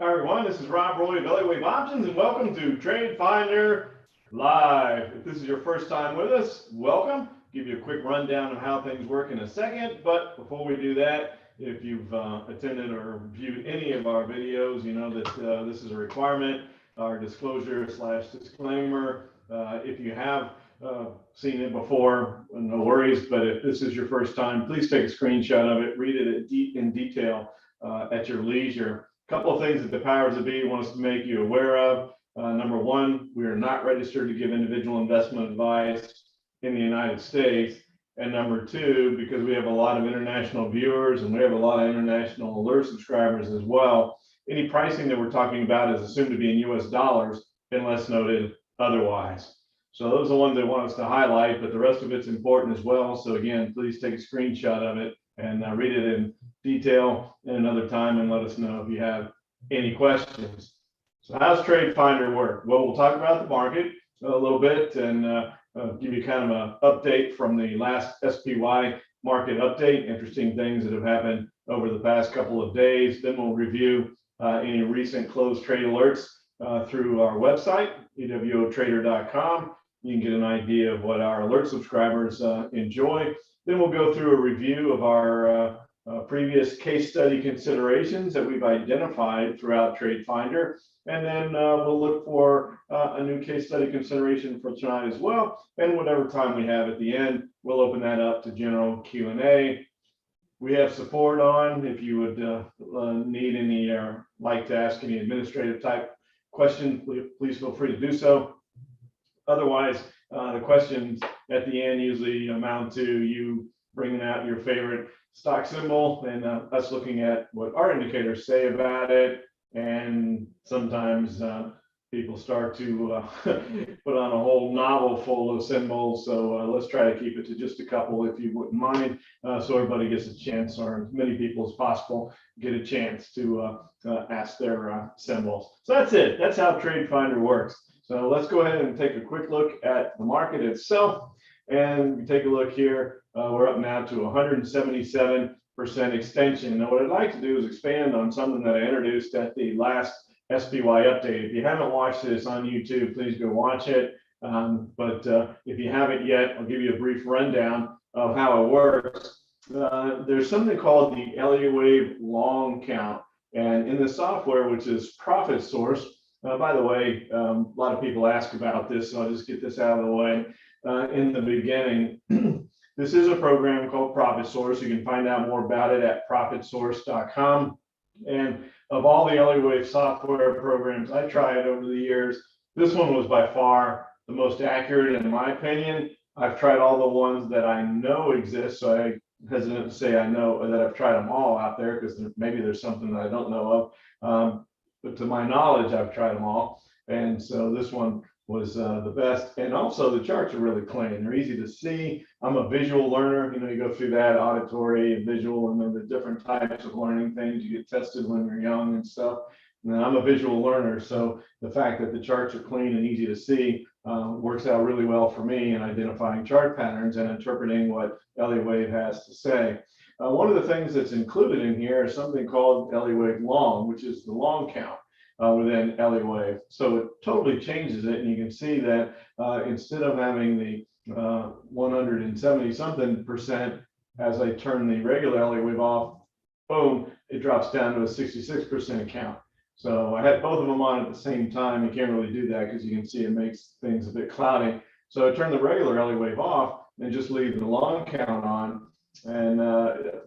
Hi everyone, this is Rob Roy of Elliott Options, and welcome to TradeFinder Live. If this is your first time with us, welcome. Give you a quick rundown of how things work in a second, but before we do that, if you've attended or viewed any of our videos, you know that this is a requirement, our disclosure / disclaimer. If you have seen it before, no worries, but if this is your first time, please take a screenshot of it, read it in detail at your leisure. A couple of things that the powers that be want us to make you aware of. Number one, we are not registered to give individual investment advice in the United States. And number two, because we have a lot of international viewers and we have a lot of international alert subscribers as well, any pricing that we're talking about is assumed to be in US dollars unless noted otherwise. So those are the ones they want us to highlight, but the rest of it's important as well. So again, please take a screenshot of it and read it in detail in another time and let us know if you have any questions. So how's TradeFinder work? Well, we'll talk about the market a little bit and give you kind of an update from the last SPY market update, interesting things that have happened over the past couple of days. Then we'll review any recent closed trade alerts through our website, ewotrader.com. You can get an idea of what our alert subscribers enjoy. Then we'll go through a review of our previous case study considerations that we've identified throughout TradeFinder. And then we'll look for a new case study consideration for tonight as well. And whatever time we have at the end, we'll open that up to general Q&A. We have support on if you would need any or like to ask any administrative type questions, please feel free to do so. Otherwise, the questions at the end usually amount to you bringing out your favorite stock symbol and us looking at what our indicators say about it. And sometimes people start to put on a whole novel full of symbols. So let's try to keep it to just a couple if you wouldn't mind, so everybody gets a chance, or as many people as possible get a chance to ask their symbols. So that's it. That's how TradeFinder works. So let's go ahead and take a quick look at the market itself. And we take a look here. We're up now to 177% extension. Now, what I'd like to do is expand on something that I introduced at the last SPY update. If you haven't watched this on YouTube, please go watch it. But if you haven't yet, I'll give you a brief rundown of how it works. There's something called the Elliott wave long count. And in the software, which is Profit Source, by the way, a lot of people ask about this, so I'll just get this out of the way. In the beginning, this is a program called Profit Source. You can find out more about it at profitsource.com. And of all the Elliott wave software programs I tried over the years, this one was by far the most accurate in my opinion. I've tried all the ones that I know exist, so I hesitant to say I know that I've tried them all out there because maybe there's something that I don't know of. But to my knowledge, I've tried them all. And so this one was the best. And also the charts are really clean. They're easy to see. I'm a visual learner. You know, you go through that auditory and visual, and then the different types of learning things. You get tested when you're young and stuff. And I'm a visual learner. So the fact that the charts are clean and easy to see works out really well for me in identifying chart patterns and interpreting what Elliott wave has to say. One of the things that's included in here is something called Elliott wave long, which is the long count within Elliott wave. So it totally changes it, and you can see that instead of having the 170 something percent as I turn the regular Elliott wave off, boom, it drops down to a 66% count. So I had both of them on at the same time. You can't really do that because you can see it makes things a bit cloudy. So I turn the regular Elliott wave off and just leave the long count on, and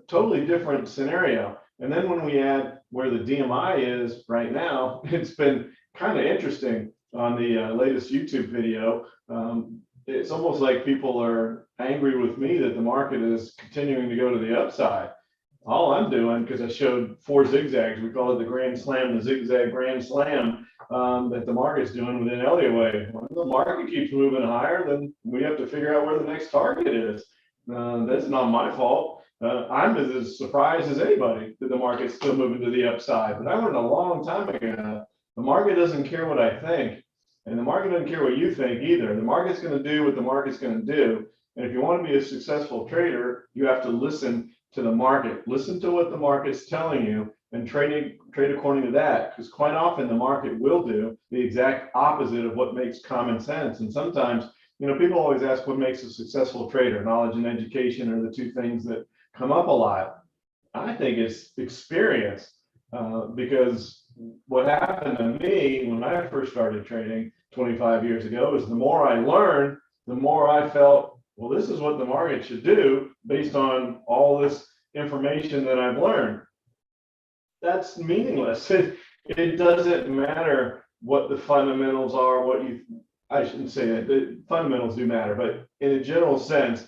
totally different scenario. And then when we add where the DMI is right now, it's been kind of interesting on the latest YouTube video. It's almost like people are angry with me that the market is continuing to go to the upside. All I'm doing, because I showed 4 zigzags, we call it the Grand Slam, the zigzag Grand Slam, that the market's doing within Elliott wave. When the market keeps moving higher, then we have to figure out where the next target is. That's not my fault. I'm as surprised as anybody that the market's still moving to the upside. But I learned a long time ago, the market doesn't care what I think, and the market doesn't care what you think either. The market's going to do what the market's going to do. And if you want to be a successful trader, you have to listen to the market. Listen to what the market's telling you and trade according to that, because quite often the market will do the exact opposite of what makes common sense. And sometimes, people always ask what makes a successful trader. Knowledge and education are the two things that come up a lot. I think it's experience, because what happened to me when I first started trading 25 years ago is the more I learned, the more I felt, well, this is what the market should do based on all this information that I've learned. That's meaningless. It doesn't matter what the fundamentals are, I shouldn't say that, the fundamentals do matter, but in a general sense,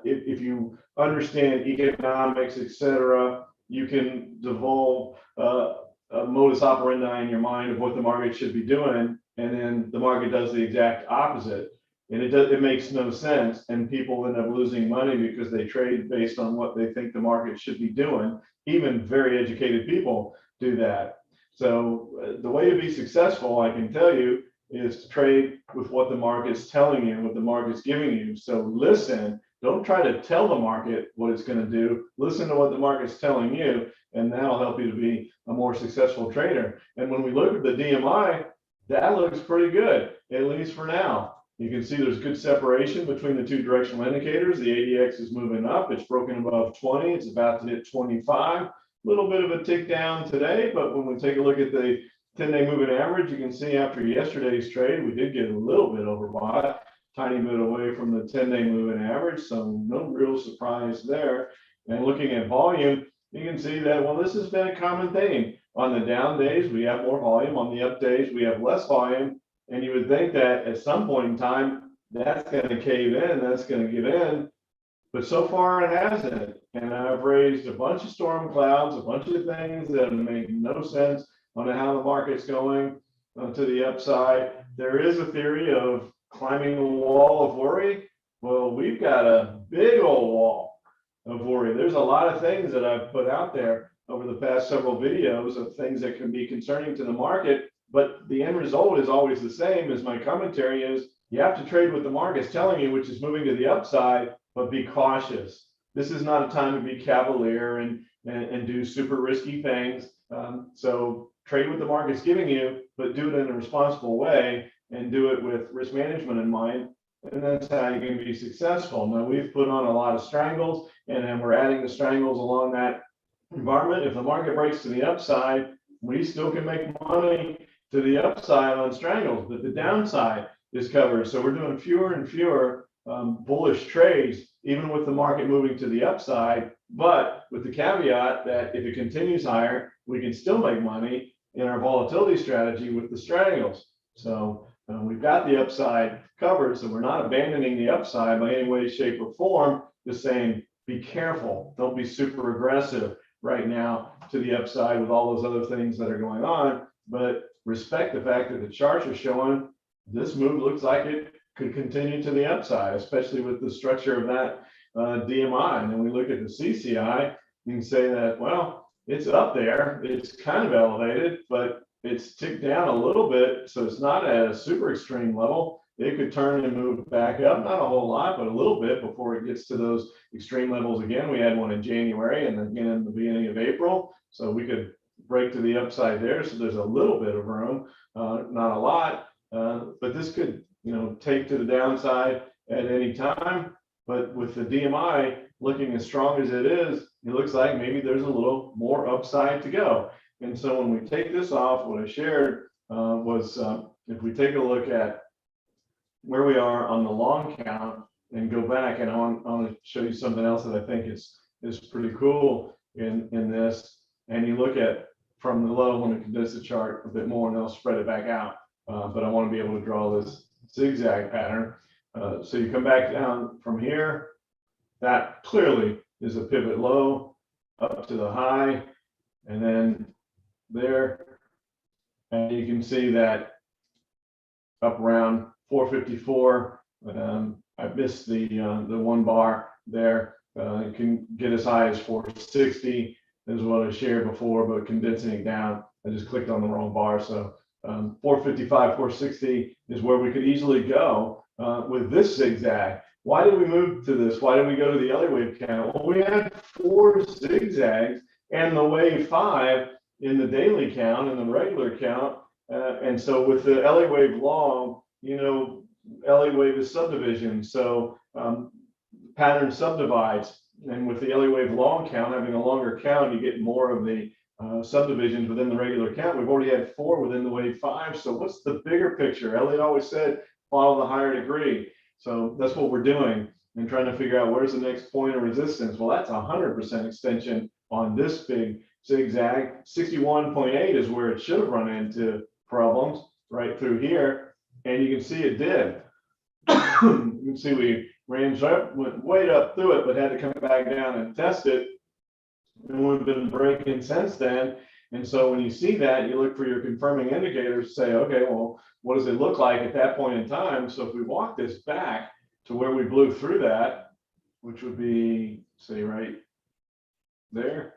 if you understand economics, etc., you can devolve a modus operandi in your mind of what the market should be doing, and then the market does the exact opposite. And it makes no sense, and people end up losing money because they trade based on what they think the market should be doing. Even very educated people do that. So the way to be successful, I can tell you, is to trade with what the market's telling you, what the market's giving you. So listen, don't try to tell the market what it's going to do. Listen to what the market's telling you, and that'll help you to be a more successful trader. And when we look at the DMI, that looks pretty good, at least for now. You can see there's good separation between the two directional indicators. The ADX is moving up. It's broken above 20. It's about to hit 25. A little bit of a tick down today, but when we take a look at the 10-day moving average, you can see after yesterday's trade, we did get a little bit overbought, tiny bit away from the 10-day moving average, so no real surprise there. And looking at volume, you can see that, well, this has been a common theme. On the down days, we have more volume. On the up days, we have less volume. And you would think that at some point in time, that's going to cave in, that's going to give in. But so far it hasn't. And I've raised a bunch of storm clouds, a bunch of things that make no sense on how the market's going to the upside. There is a theory of climbing a wall of worry. Well, we've got a big old wall of worry. There's a lot of things that I've put out there over the past several videos of things that can be concerning to the market. But the end result is always the same as my commentary is. You have to trade what the market's telling you, which is moving to the upside, but be cautious. This is not a time to be cavalier and do super risky things. So trade what the market's giving you, but do it in a responsible way and do it with risk management in mind. And that's how you can be successful. Now, we've put on a lot of strangles, and then we're adding the strangles along that environment. If the market breaks to the upside, we still can make money to the upside on strangles, but the downside is covered. So we're doing fewer and fewer bullish trades, even with the market moving to the upside, but with the caveat that if it continues higher, we can still make money in our volatility strategy with the strangles. So we've got the upside covered, so we're not abandoning the upside by any way, shape, or form, just saying, be careful. Don't be super aggressive right now to the upside with all those other things that are going on, but respect the fact that the charts are showing this move looks like it could continue to the upside, especially with the structure of that DMI. And then we look at the CCI, you can say that, well, it's up there, it's kind of elevated, but it's ticked down a little bit, so it's not at a super extreme level. It could turn and move back up, not a whole lot, but a little bit before it gets to those extreme levels again. We had one in January and again in the beginning of April, so we could break to the upside there. So there's a little bit of room, not a lot, but this could, take to the downside at any time. But with the DMI looking as strong as it is, it looks like maybe there's a little more upside to go. And so when we take this off, what I shared was if we take a look at where we are on the long count and go back, and I want to show you something else that I think is pretty cool in this. And you look at from the low, when we condense the chart a bit more, and I'll spread it back out. But I want to be able to draw this zigzag pattern. So you come back down from here. That clearly is a pivot low up to the high, and then there, and you can see that up around 454. I missed the one bar there. It can get as high as 460 is what I shared before, but condensing it down, I just clicked on the wrong bar. So 455, 460 is where we could easily go with this zigzag. why did we move to this? Why did we go to the Elliott wave count? Well, we had 4 zigzags and the wave 5 in the daily count and the regular count. And so with the Elliott wave long, you know, Elliott wave is subdivision. So pattern subdivides. And with the Elliott wave long count, having a longer count, you get more of the subdivisions within the regular count. We've already had 4 within the wave 5. So what's the bigger picture? Elliott always said, follow the higher degree. So that's what we're doing and trying to figure out where's the next point of resistance. Well, that's 100% extension on this big zigzag. 61.8 is where it should have run into problems right through here. And you can see it did. You can see we ran up, went way up through it, but had to come back down and test it. And we've been breaking since then. And so when you see that, you look for your confirming indicators, say, okay, well, what does it look like at that point in time? So if we walk this back to where we blew through that, which would be, say, right there,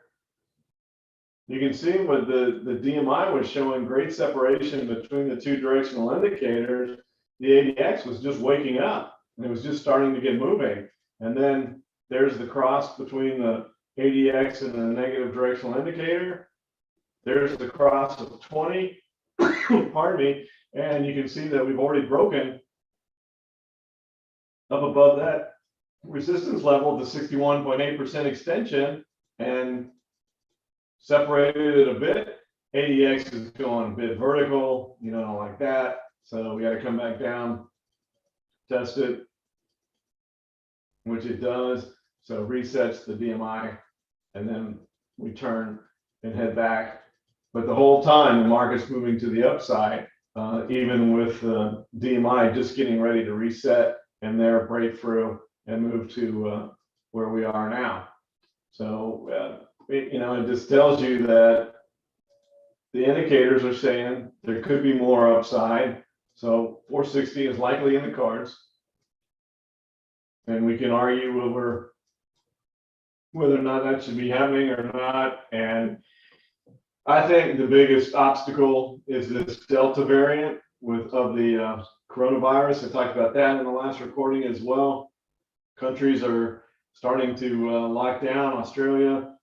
you can see what the DMI was showing great separation between the 2 directional indicators. The ADX was just waking up and it was just starting to get moving. And then there's the cross between the ADX and the negative directional indicator. There's the cross of 20, pardon me, and you can see that we've already broken up above that resistance level to 61.8% extension and separated it a bit. ADX is going a bit vertical, you know, like that. So we got to come back down, test it, which it does. So resets the DMI, and then we turn and head back. But the whole time, the market's moving to the upside, even with DMI just getting ready to reset and there break through and move to where we are now. So, you know, it just tells you that the indicators are saying there could be more upside. So 460 is likely in the cards. And we can argue over whether or not that should be happening or not. And I think the biggest obstacle is this Delta variant of the coronavirus. I talked about that in the last recording as well. Countries are starting to lock down. Australia,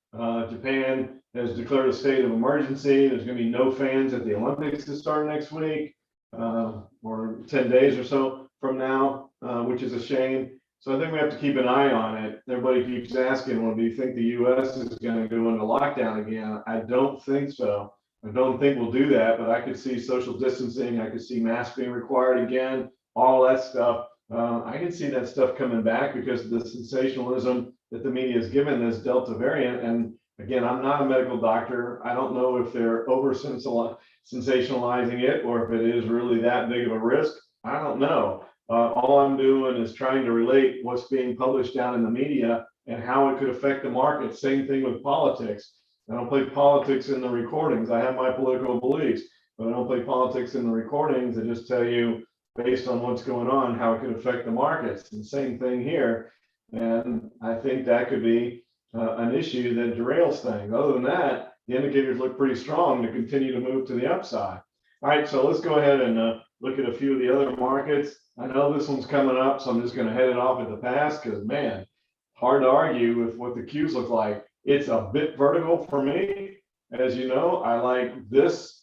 Japan has declared a state of emergency. There's going to be no fans at the Olympics to start next week, or 10 days or so from now, which is a shame. So I think we have to keep an eye on it. Everybody keeps asking, well, do you think the U.S. is going to go into lockdown again? I don't think so. I don't think we'll do that, but I could see social distancing. I could see masks being required again, all that stuff. I can see that stuff coming back because of the sensationalism that the media has given this Delta variant. And again, I'm not a medical doctor. I don't know if they're over sensationalizing it or if it is really that big of a risk. I don't know. All I'm doing is trying to relate what's being published down in the media and how it could affect the market. Same thing with politics. I don't play politics in the recordings. I have my political beliefs, but I don't play politics in the recordings. I just tell you based on what's going on, how it could affect the markets. And same thing here. And I think that could be an issue that derails things. Other than that, the indicators look pretty strong to continue to move to the upside. All right, so let's go ahead and look at a few of the other markets. I know this one's coming up, so I'm just going to head it off at the pass because, man, hard to argue with what the Qs look like. It's a bit vertical for me. As you know, I like this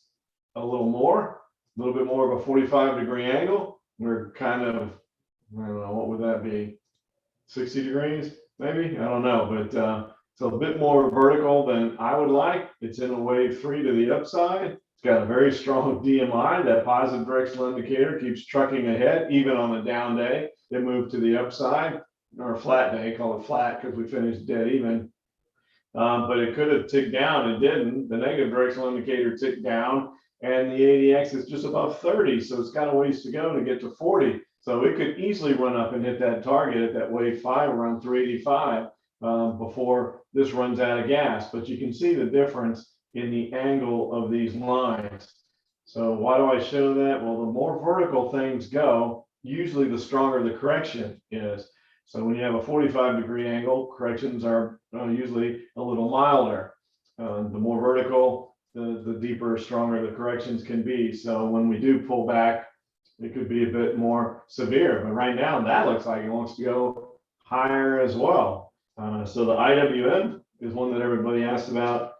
a little more, a little bit more of a 45-degree angle. We're kind of, I don't know, what would that be? 60 degrees, maybe? I don't know, but it's a bit more vertical than I would like. It's in a wave 3 to the upside. Got a very strong DMI. That positive directional indicator keeps trucking ahead, even on a down day. It moved to the upside, or a flat day, call it flat because we finished dead even. But it could have ticked down. It didn't. The negative directional indicator ticked down, and the ADX is just above 30, so it's got a ways to go to get to 40. So it could easily run up and hit that target at that wave 5 around 385 before this runs out of gas. But you can see the difference in the angle of these lines. So why do I show that? Well, the more vertical things go, usually the stronger the correction is. So when you have a 45-degree angle, corrections are usually a little milder. The more vertical, the deeper, stronger the corrections can be. So when we do pull back it could be a bit more severe. But right now, that looks like it wants to go higher as well. So the IWM is one that everybody asked about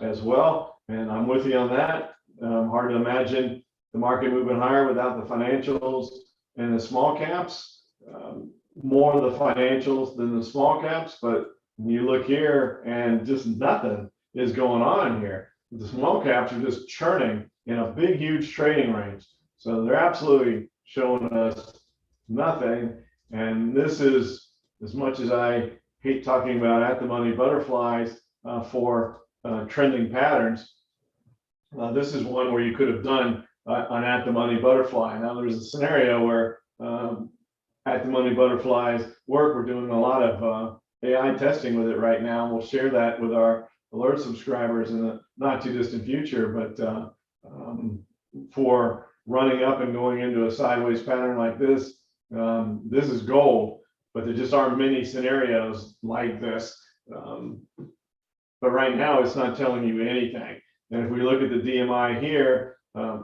as well, and I'm with you on that. Hard to imagine the market moving higher without the financials and the small caps. More the financials than the small caps, but you look here and just nothing is going on here. The small caps are just churning in a big, huge trading range. So they're absolutely showing us nothing. And this is, as much as I hate talking about at the money butterflies for trending patterns, this is one where you could have done an at the money butterfly. Now there's a scenario where at the money butterflies work. We're doing a lot of AI testing with it right now. We'll share that with our alert subscribers in the not too distant future. But for running up and going into a sideways pattern like this, this is gold. But there just aren't many scenarios like this. But right now, it's not telling you anything. And if we look at the DMI here,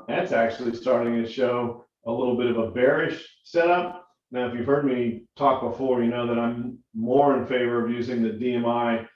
that's actually starting to show a little bit of a bearish setup. Now, if you've heard me talk before, you know that I'm more in favor of using the DMI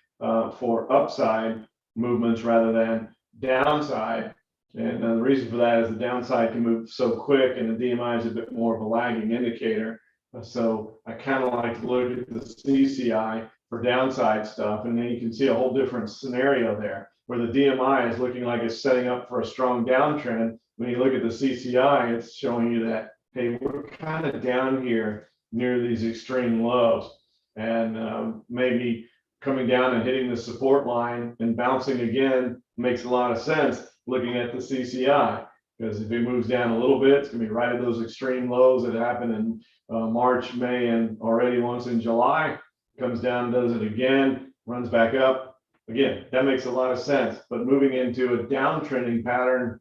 for upside movements rather than downside. And the reason for that is the downside can move so quick, and the DMI is a bit more of a lagging indicator. So I kind of like to look at the CCI for downside stuff, and then you can see a whole different scenario there, where the DMI is looking like it's setting up for a strong downtrend. When you look at the CCI, it's showing you that, hey, we're kind of down here near these extreme lows, and maybe coming down and hitting the support line and bouncing again makes a lot of sense looking at the CCI, because if it moves down a little bit, it's going to be right at those extreme lows that happened in March, May, and already once in July. Comes down, does it again, runs back up. Again, that makes a lot of sense. But moving into a downtrending pattern,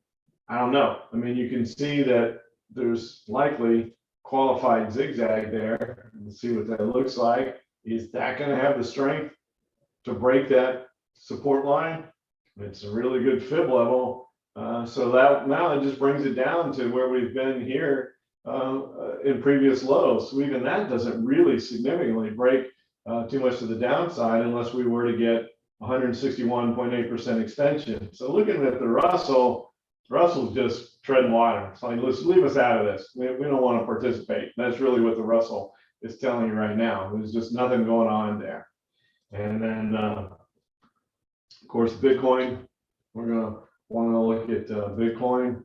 I don't know. I mean, you can see that there's likely qualified zigzag there. Let's see what that looks like. Is that going to have the strength to break that support line? It's a really good fib level. So that now it just brings it down to where we've been here in previous lows. So even that doesn't really significantly break too much to the downside unless we were to get 161.8% extension. So looking at the Russell's just treading water. It's like, let's leave us out of this. We don't want to participate. That's really what the Russell is telling you right now. There's just nothing going on there. And then, of course, Bitcoin. We're going to want to look at Bitcoin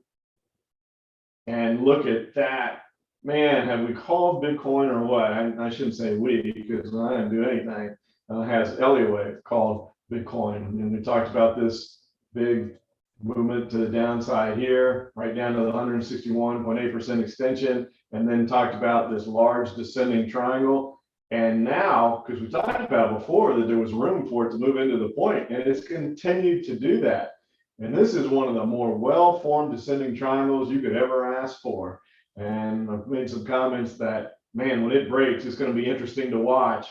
and look at that. Man, have we called Bitcoin or what? I shouldn't say we, because I didn't do anything. Has Elliott called Bitcoin, and we talked about this big movement to the downside here, right down to the 161.8% extension, and then talked about this large descending triangle. And now, because we talked about before that there was room for it to move into the point, and it's continued to do that. And this is one of the more well-formed descending triangles you could ever ask for. And I've made some comments that, man, when it breaks, it's going to be interesting to watch.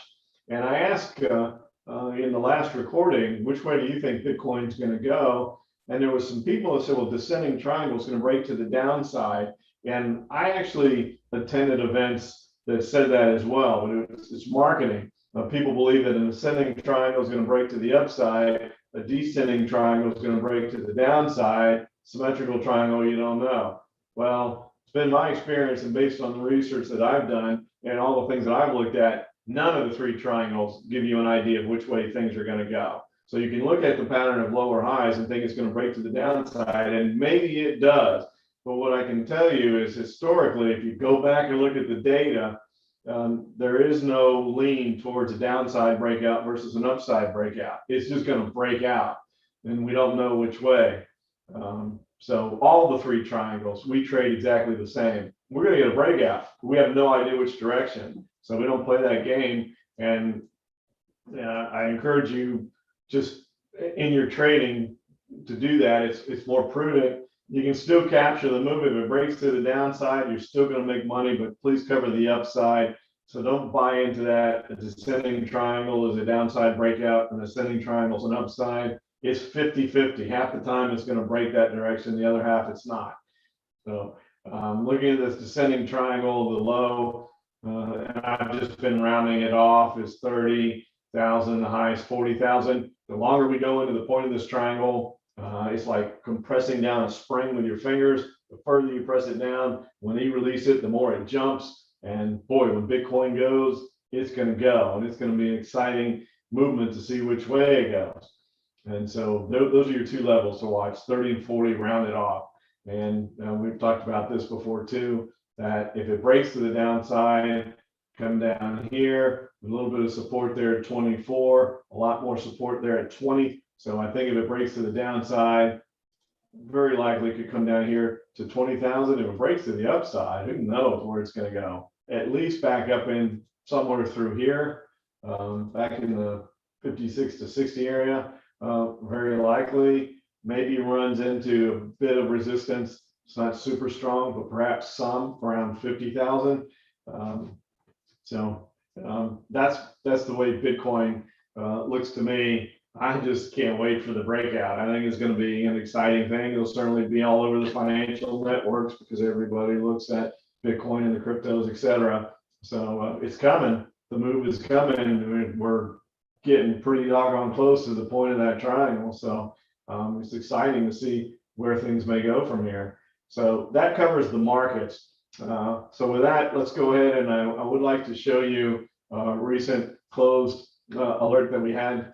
And I asked in the last recording, which way do you think Bitcoin's going to go? And there was some people that said, well, descending triangle is going to break to the downside. And I actually attended events that said that as well. But it's marketing. People believe that an ascending triangle is going to break to the upside. A descending triangle is going to break to the downside. Symmetrical triangle, you don't know. Well, it's been my experience, and based on the research that I've done and all the things that I've looked at, none of the three triangles give you an idea of which way things are going to go. So you can look at the pattern of lower highs and think it's going to break to the downside, and maybe it does. But what I can tell you is historically, if you go back and look at the data, there is no lean towards a downside breakout versus an upside breakout. It's just going to break out, and we don't know which way. So all the three triangles, we trade exactly the same. We're going to get a breakout. We have no idea which direction, so we don't play that game. And I encourage you, just in your trading, to do that. It's more prudent. You can still capture the move. If it breaks to the downside, you're still going to make money, but please cover the upside. So don't buy into that. A descending triangle is a downside breakout, and ascending triangle is an upside. It's 50-50. Half the time it's going to break that direction, the other half it's not. So Looking at this descending triangle, the low, and I've just been rounding it off, is 30,000, the high is 40,000. The longer we go into the point of this triangle, it's like compressing down a spring with your fingers. The further you press it down, when you release it, the more it jumps. And boy, when Bitcoin goes, it's going to go, and it's going to be an exciting movement to see which way it goes. And so those are your two levels to watch: 30 and 40, rounded off. And we've talked about this before too, that if it breaks to the downside, come down here, a little bit of support there at 24, a lot more support there at 20. So I think if it breaks to the downside, very likely it could come down here to 20,000. If it breaks to the upside, who knows where it's going to go? At least back up in somewhere through here, back in the 56 to 60 area, very likely. Maybe runs into a bit of resistance. It's not super strong, but perhaps some around 50,000. That's the way Bitcoin looks to me. I just can't wait for the breakout. I think it's going to be an exciting thing. It'll certainly be all over the financial networks because everybody looks at Bitcoin and the cryptos, etc. So it's coming. The move is coming. We're getting pretty doggone close to the point of that triangle. So it's exciting to see where things may go from here. So that covers the markets. So with that, let's go ahead, and I would like to show you a recent closed alert that we had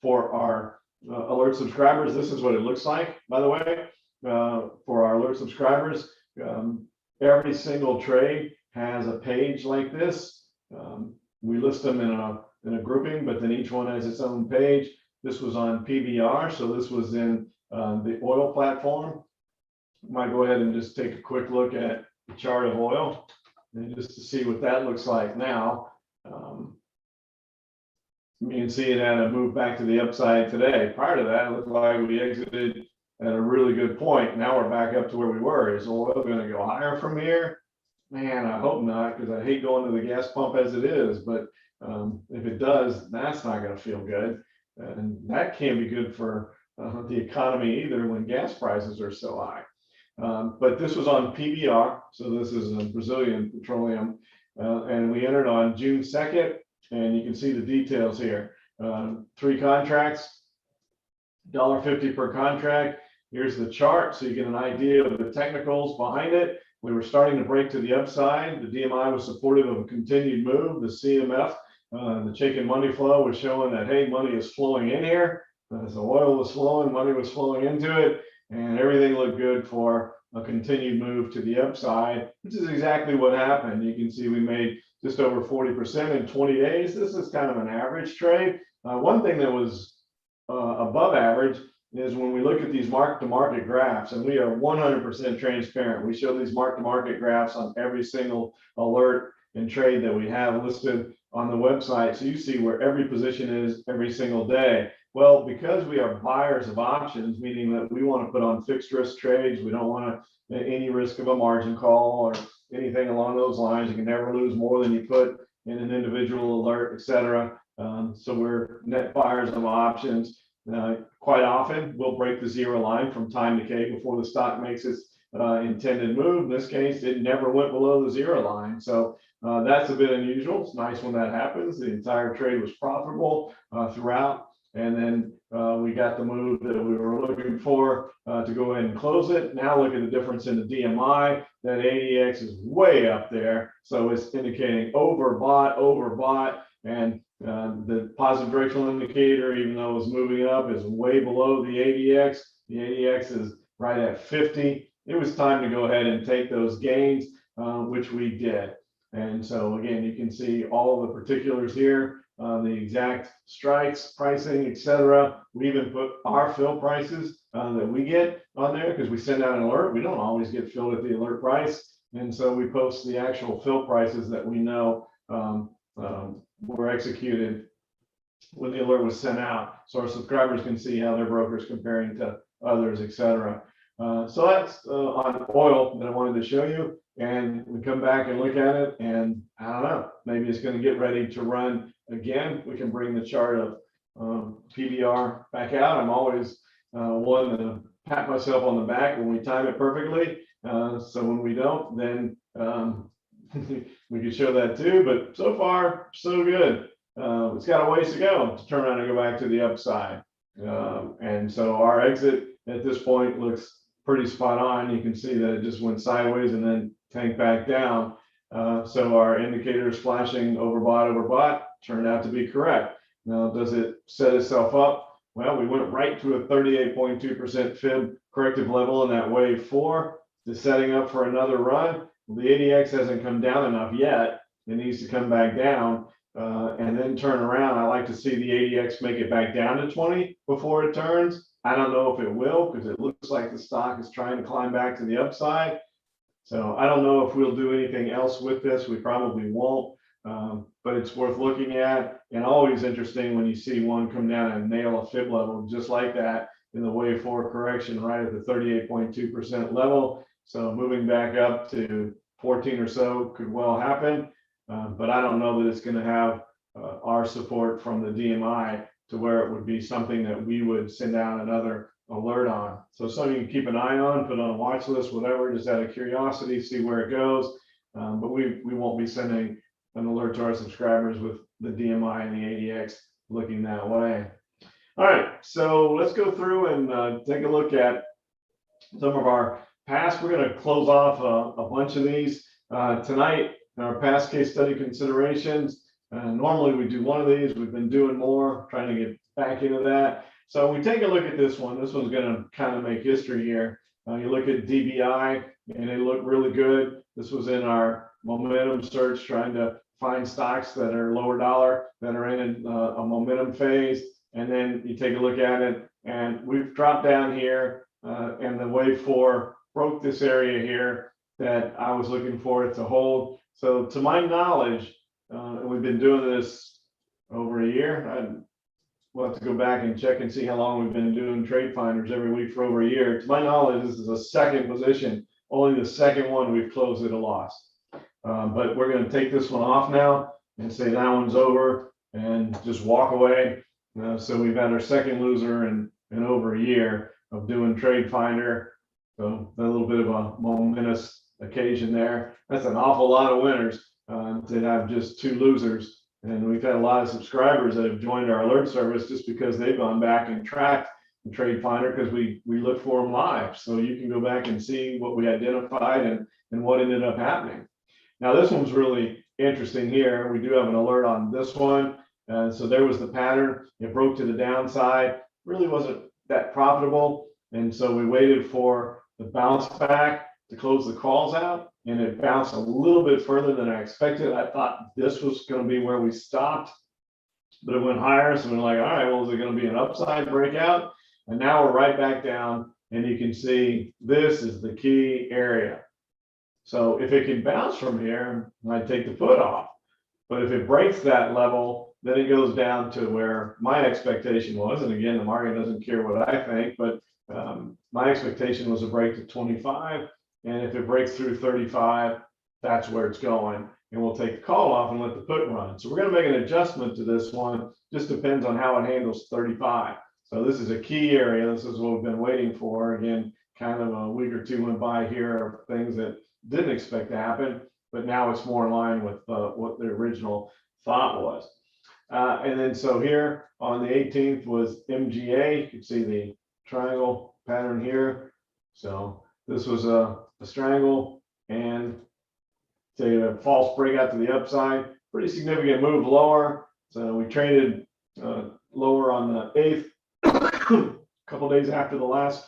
for our alert subscribers. This is what it looks like, by the way, for our alert subscribers. Every single trade has a page like this. We list them in a grouping, but then each one has its own page. This was on PBR, so this was in the oil platform. Might go ahead and just take a quick look at the chart of oil, and just to see what that looks like now. You can see it had a move back to the upside today. Prior to that, it looked like we exited at a really good point. Now we're back up to where we were. Is oil going to go higher from here? Man, I hope not, because I hate going to the gas pump as it is. But if it does, that's not going to feel good. And that can't be good for the economy either when gas prices are so high. But this was on PBR, so this is a Brazilian petroleum, and we entered on June 2nd, and you can see the details here. 3 contracts, $1.50 per contract. Here's the chart, so you get an idea of the technicals behind it. We were starting to break to the upside. The DMI was supportive of a continued move. The CMF, the check and money flow, was showing that, hey, money is flowing in here. So oil was flowing, money was flowing into it, and everything looked good for a continued move to the upside, which is exactly what happened. You can see we made just over 40% in 20 days. This is kind of an average trade. One thing that was above average is when we look at these mark-to-market graphs, and we are 100% transparent. We show these mark-to-market graphs on every single alert and trade that we have listed on the website, so you see where every position is every single day. Well, because we are buyers of options, meaning that we want to put on fixed risk trades, we don't want any risk of a margin call or anything along those lines. You can never lose more than you put in an individual alert, etc. So we're net buyers of options. Quite often, we'll break the zero line from time decay before the stock makes its intended move. In this case, it never went below the zero line. So that's a bit unusual. It's nice when that happens. The entire trade was profitable throughout. And then we got the move that we were looking for to go ahead and close it. Now look at the difference in the DMI. That ADX is way up there. So it's indicating overbought. And the positive directional indicator, even though it's moving up, is way below the ADX. The ADX is right at 50. It was time to go ahead and take those gains, which we did. And so again, you can see all of the particulars here. The exact strikes, pricing, etc. We even put our fill prices that we get on there because we send out an alert. We don't always get filled at the alert price, and so we post the actual fill prices that we know were executed when the alert was sent out, so our subscribers can see how their broker's comparing to others, etc. So that's on oil that I wanted to show you, and we come back and look at it, and I don't know, maybe it's going to get ready to run again. We can bring the chart of PBR back out. I'm always one to pat myself on the back when we time it perfectly. So when we don't, then we can show that too. But so far, so good. It's got a ways to go to turn around and go back to the upside. And so our exit at this point looks pretty spot on. You can see that it just went sideways and then tanked back down. So our indicators flashing overbought turned out to be correct. Now, does it set itself up? Well, we went right to a 38.2% fib corrective level in that wave 4. Is setting up for another run. The ADX hasn't come down enough yet. It needs to come back down and then turn around. I like to see the ADX make it back down to 20 before it turns. I don't know if it will, because it looks like the stock is trying to climb back to the upside. So I don't know if we'll do anything else with this. We probably won't, but it's worth looking at, and always interesting when you see one come down and nail a fib level just like that in the wave 4 correction right at the 38.2% level. So moving back up to 14 or so could well happen, but I don't know that it's going to have our support from the DMI to where it would be something that we would send out another alert on. So something you can keep an eye on, put on a watch list, whatever, just out of curiosity, see where it goes. But we won't be sending an alert to our subscribers with the DMI and the ADX looking that way. All right, so let's go through and take a look at some of our past. We're going to close off a bunch of these tonight in our past case study considerations. Normally we do one of these. We've been doing more, trying to get back into that. So we take a look at this one. This one's going to kind of make history here. You look at DBI, and it looked really good. This was in our momentum search, trying to find stocks that are lower dollar, that are in a momentum phase. And then you take a look at it, and we've dropped down here, and the wave 4 broke this area here that I was looking for it to hold. So to my knowledge, and we've been doing this over a year. We'll have to go back and check and see how long we've been doing TradeFinders every week for over a year. To my knowledge, this is a second position. Only the second one we've closed at a loss. But we're going to take this one off now and say that one's over and just walk away. So we've had our second loser in over a year of doing TradeFinder. So a little bit of a momentous occasion there. That's an awful lot of winners to have just 2 losers. And we've had a lot of subscribers that have joined our alert service just because they've gone back and tracked the TradeFinder, because we look for them live. So you can go back and see what we identified and what ended up happening. Now this one's really interesting here. We do have an alert on this one. So there was the pattern. It broke to the downside. Really wasn't that profitable. And so we waited for the bounce back to close the calls out, and it bounced a little bit further than I expected. I thought this was going to be where we stopped, but it went higher. So we're like, all right, well, is it going to be an upside breakout? And now we're right back down, and you can see this is the key area. So if it can bounce from here, I'd take the foot off. But if it breaks that level, then it goes down to where my expectation was. And again, the market doesn't care what I think, but my expectation was a break to 25. And if it breaks through 35, that's where it's going. And we'll take the call off and let the put run. So we're going to make an adjustment to this one. Just depends on how it handles 35. So this is a key area. This is what we've been waiting for. Again, kind of a week or two went by here of things that didn't expect to happen, but now it's more in line with what the original thought was. And then so here on the 18th was MGA. You can see the triangle pattern here. So this was a strangle and say a false breakout to the upside. Pretty significant move lower. So we traded lower on the 8th, a couple days after the last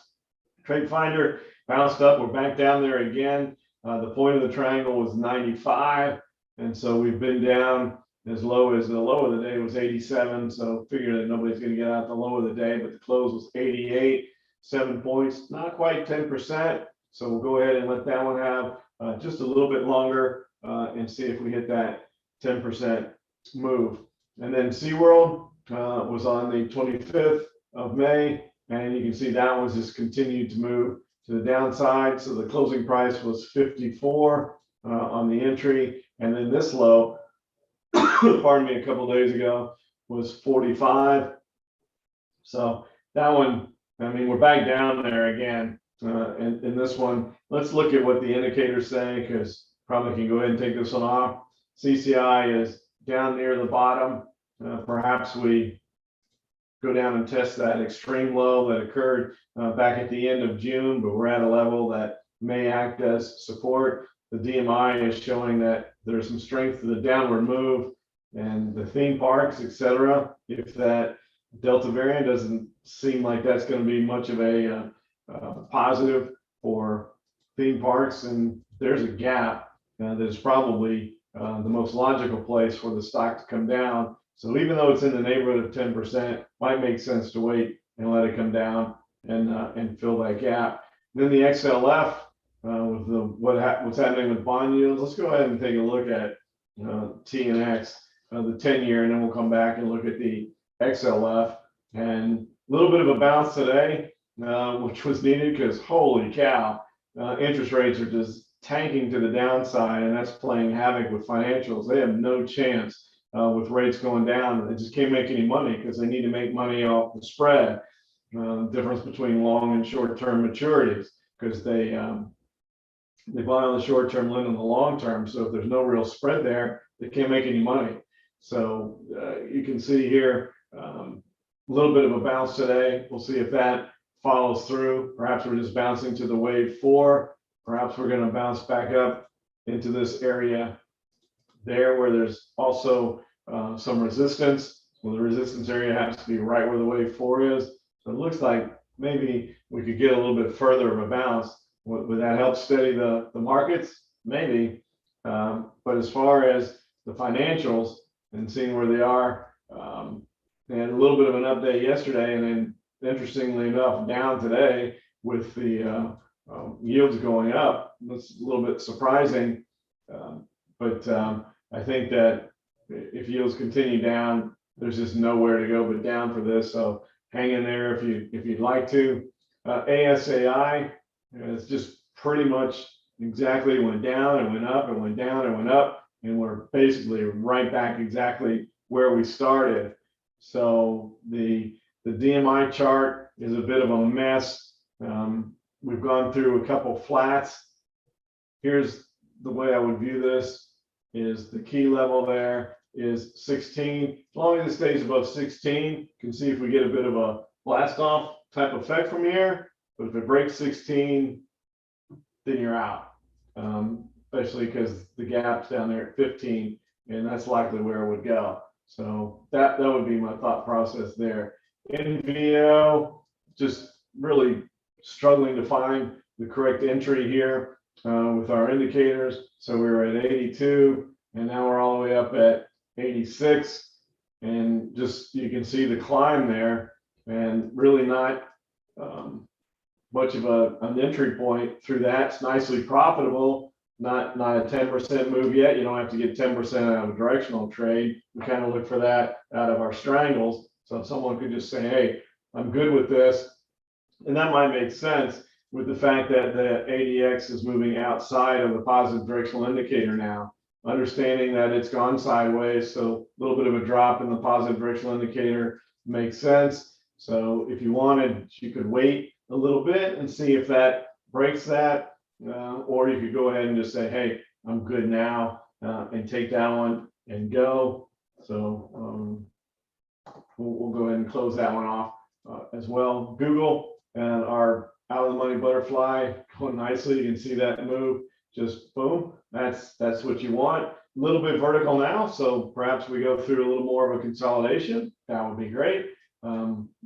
TradeFinder, bounced up. We're back down there again. The point of the triangle was 95, and so we've been down as low as the low of the day was 87. So figure that nobody's going to get out the low of the day, but the close was 88, 7 points, not quite 10%. So we'll go ahead and let that one have just a little bit longer and see if we hit that 10% move. And then SeaWorld was on the 25th of May, and you can see that one's just continued to move to the downside. So the closing price was 54 on the entry, and then this low, pardon me, a couple of days ago was 45. So that one, I mean, we're back down there again. in this one. Let's look at what the indicators say, because probably can go ahead and take this one off. CCI is down near the bottom. Perhaps we go down and test that extreme low that occurred back at the end of June, but we're at a level that may act as support. The DMI is showing that there's some strength to the downward move, and the theme parks, etc. If that Delta variant doesn't seem like that's going to be much of a positive for theme parks, and there's a gap that is probably the most logical place for the stock to come down. So even though it's in the neighborhood of 10%, might make sense to wait and let it come down and fill that gap. Then the XLF with what's happening with bond yields. Let's go ahead and take a look at T and X, the 10-year, and then we'll come back and look at the XLF. And a little bit of a bounce today, which was needed because holy cow, interest rates are just tanking to the downside, and that's playing havoc with financials. They have no chance with rates going down. They just can't make any money because they need to make money off the spread, difference between long and short-term maturities, because they buy on the short term, lend on the long term. So if there's no real spread there, they can't make any money. So you can see here a little bit of a bounce today. We'll see if that follows through. Perhaps we're just bouncing to the wave 4. Perhaps we're going to bounce back up into this area there where there's also some resistance. Well, the resistance area happens to be right where the wave 4 is. So it looks like maybe we could get a little bit further of a bounce. Would that help steady the markets? Maybe. But as far as the financials and seeing where they are, and a little bit of an update yesterday, and then interestingly enough, down today with the yields going up. That's a little bit surprising. But I think that if yields continue down, there's just nowhere to go but down for this. So hang in there if you'd like to. ASAI. It's just pretty much exactly went down and went up and went down and went up, and we're basically right back exactly where we started. So the DMI chart is a bit of a mess. We've gone through a couple flats. Here's the way I would view this: is the key level there is 16. As long as it stays above 16, you can see if we get a bit of a blast off type effect from here. But if it breaks 16, then you're out, especially because the gap's down there at 15, and that's likely where it would go. So that would be my thought process there. NVO, just really struggling to find the correct entry here with our indicators. So we were at 82, and now we're all the way up at 86, and just you can see the climb there, and really not much of an entry point through that. It's nicely profitable, not a 10% move yet. You don't have to get 10% out of a directional trade. We kind of look for that out of our strangles. So if someone could just say, hey, I'm good with this, and that might make sense with the fact that the ADX is moving outside of the positive directional indicator now, understanding that it's gone sideways. So a little bit of a drop in the positive directional indicator makes sense. So if you wanted, you could wait a little bit and see if that breaks that, or you could go ahead and just say, hey, I'm good now, and take that one and go. So we'll go ahead and close that one off as well. Google and our out of the money butterfly going nicely. You can see that move, just boom. That's what you want. A little bit vertical now, so perhaps we go through a little more of a consolidation. That would be great.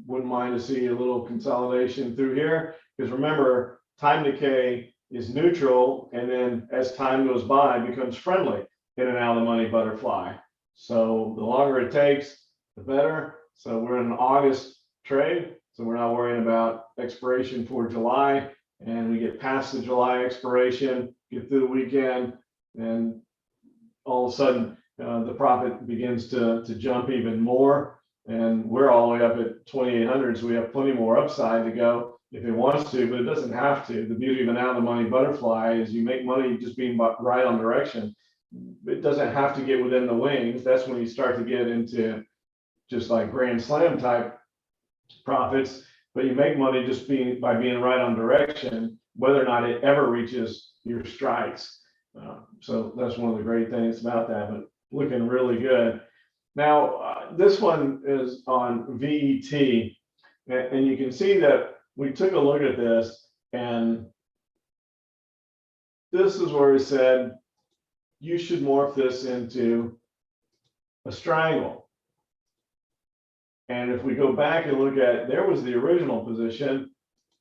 Wouldn't mind to see a little consolidation through here, because remember, time decay is neutral, and then as time goes by, it becomes friendly in an out of the money butterfly. So the longer it takes, the better. So we're in an August trade, so we're not worrying about expiration for July, and we get past the July expiration, get through the weekend, and all of a sudden the profit begins to jump even more. And we're all the way up at 2,800, so we have plenty more upside to go if it wants to, but it doesn't have to. The beauty of an out of the money butterfly is you make money just being right on direction. It doesn't have to get within the wings. That's when you start to get into just like grand slam type profits. but you make money just by being right on direction, whether or not it ever reaches your strikes. So that's one of the great things about that, but looking really good. Now, this one is on VET, and you can see that we took a look at this, and this is where we said you should morph this into a triangle. And if we go back and look at, there was the original position,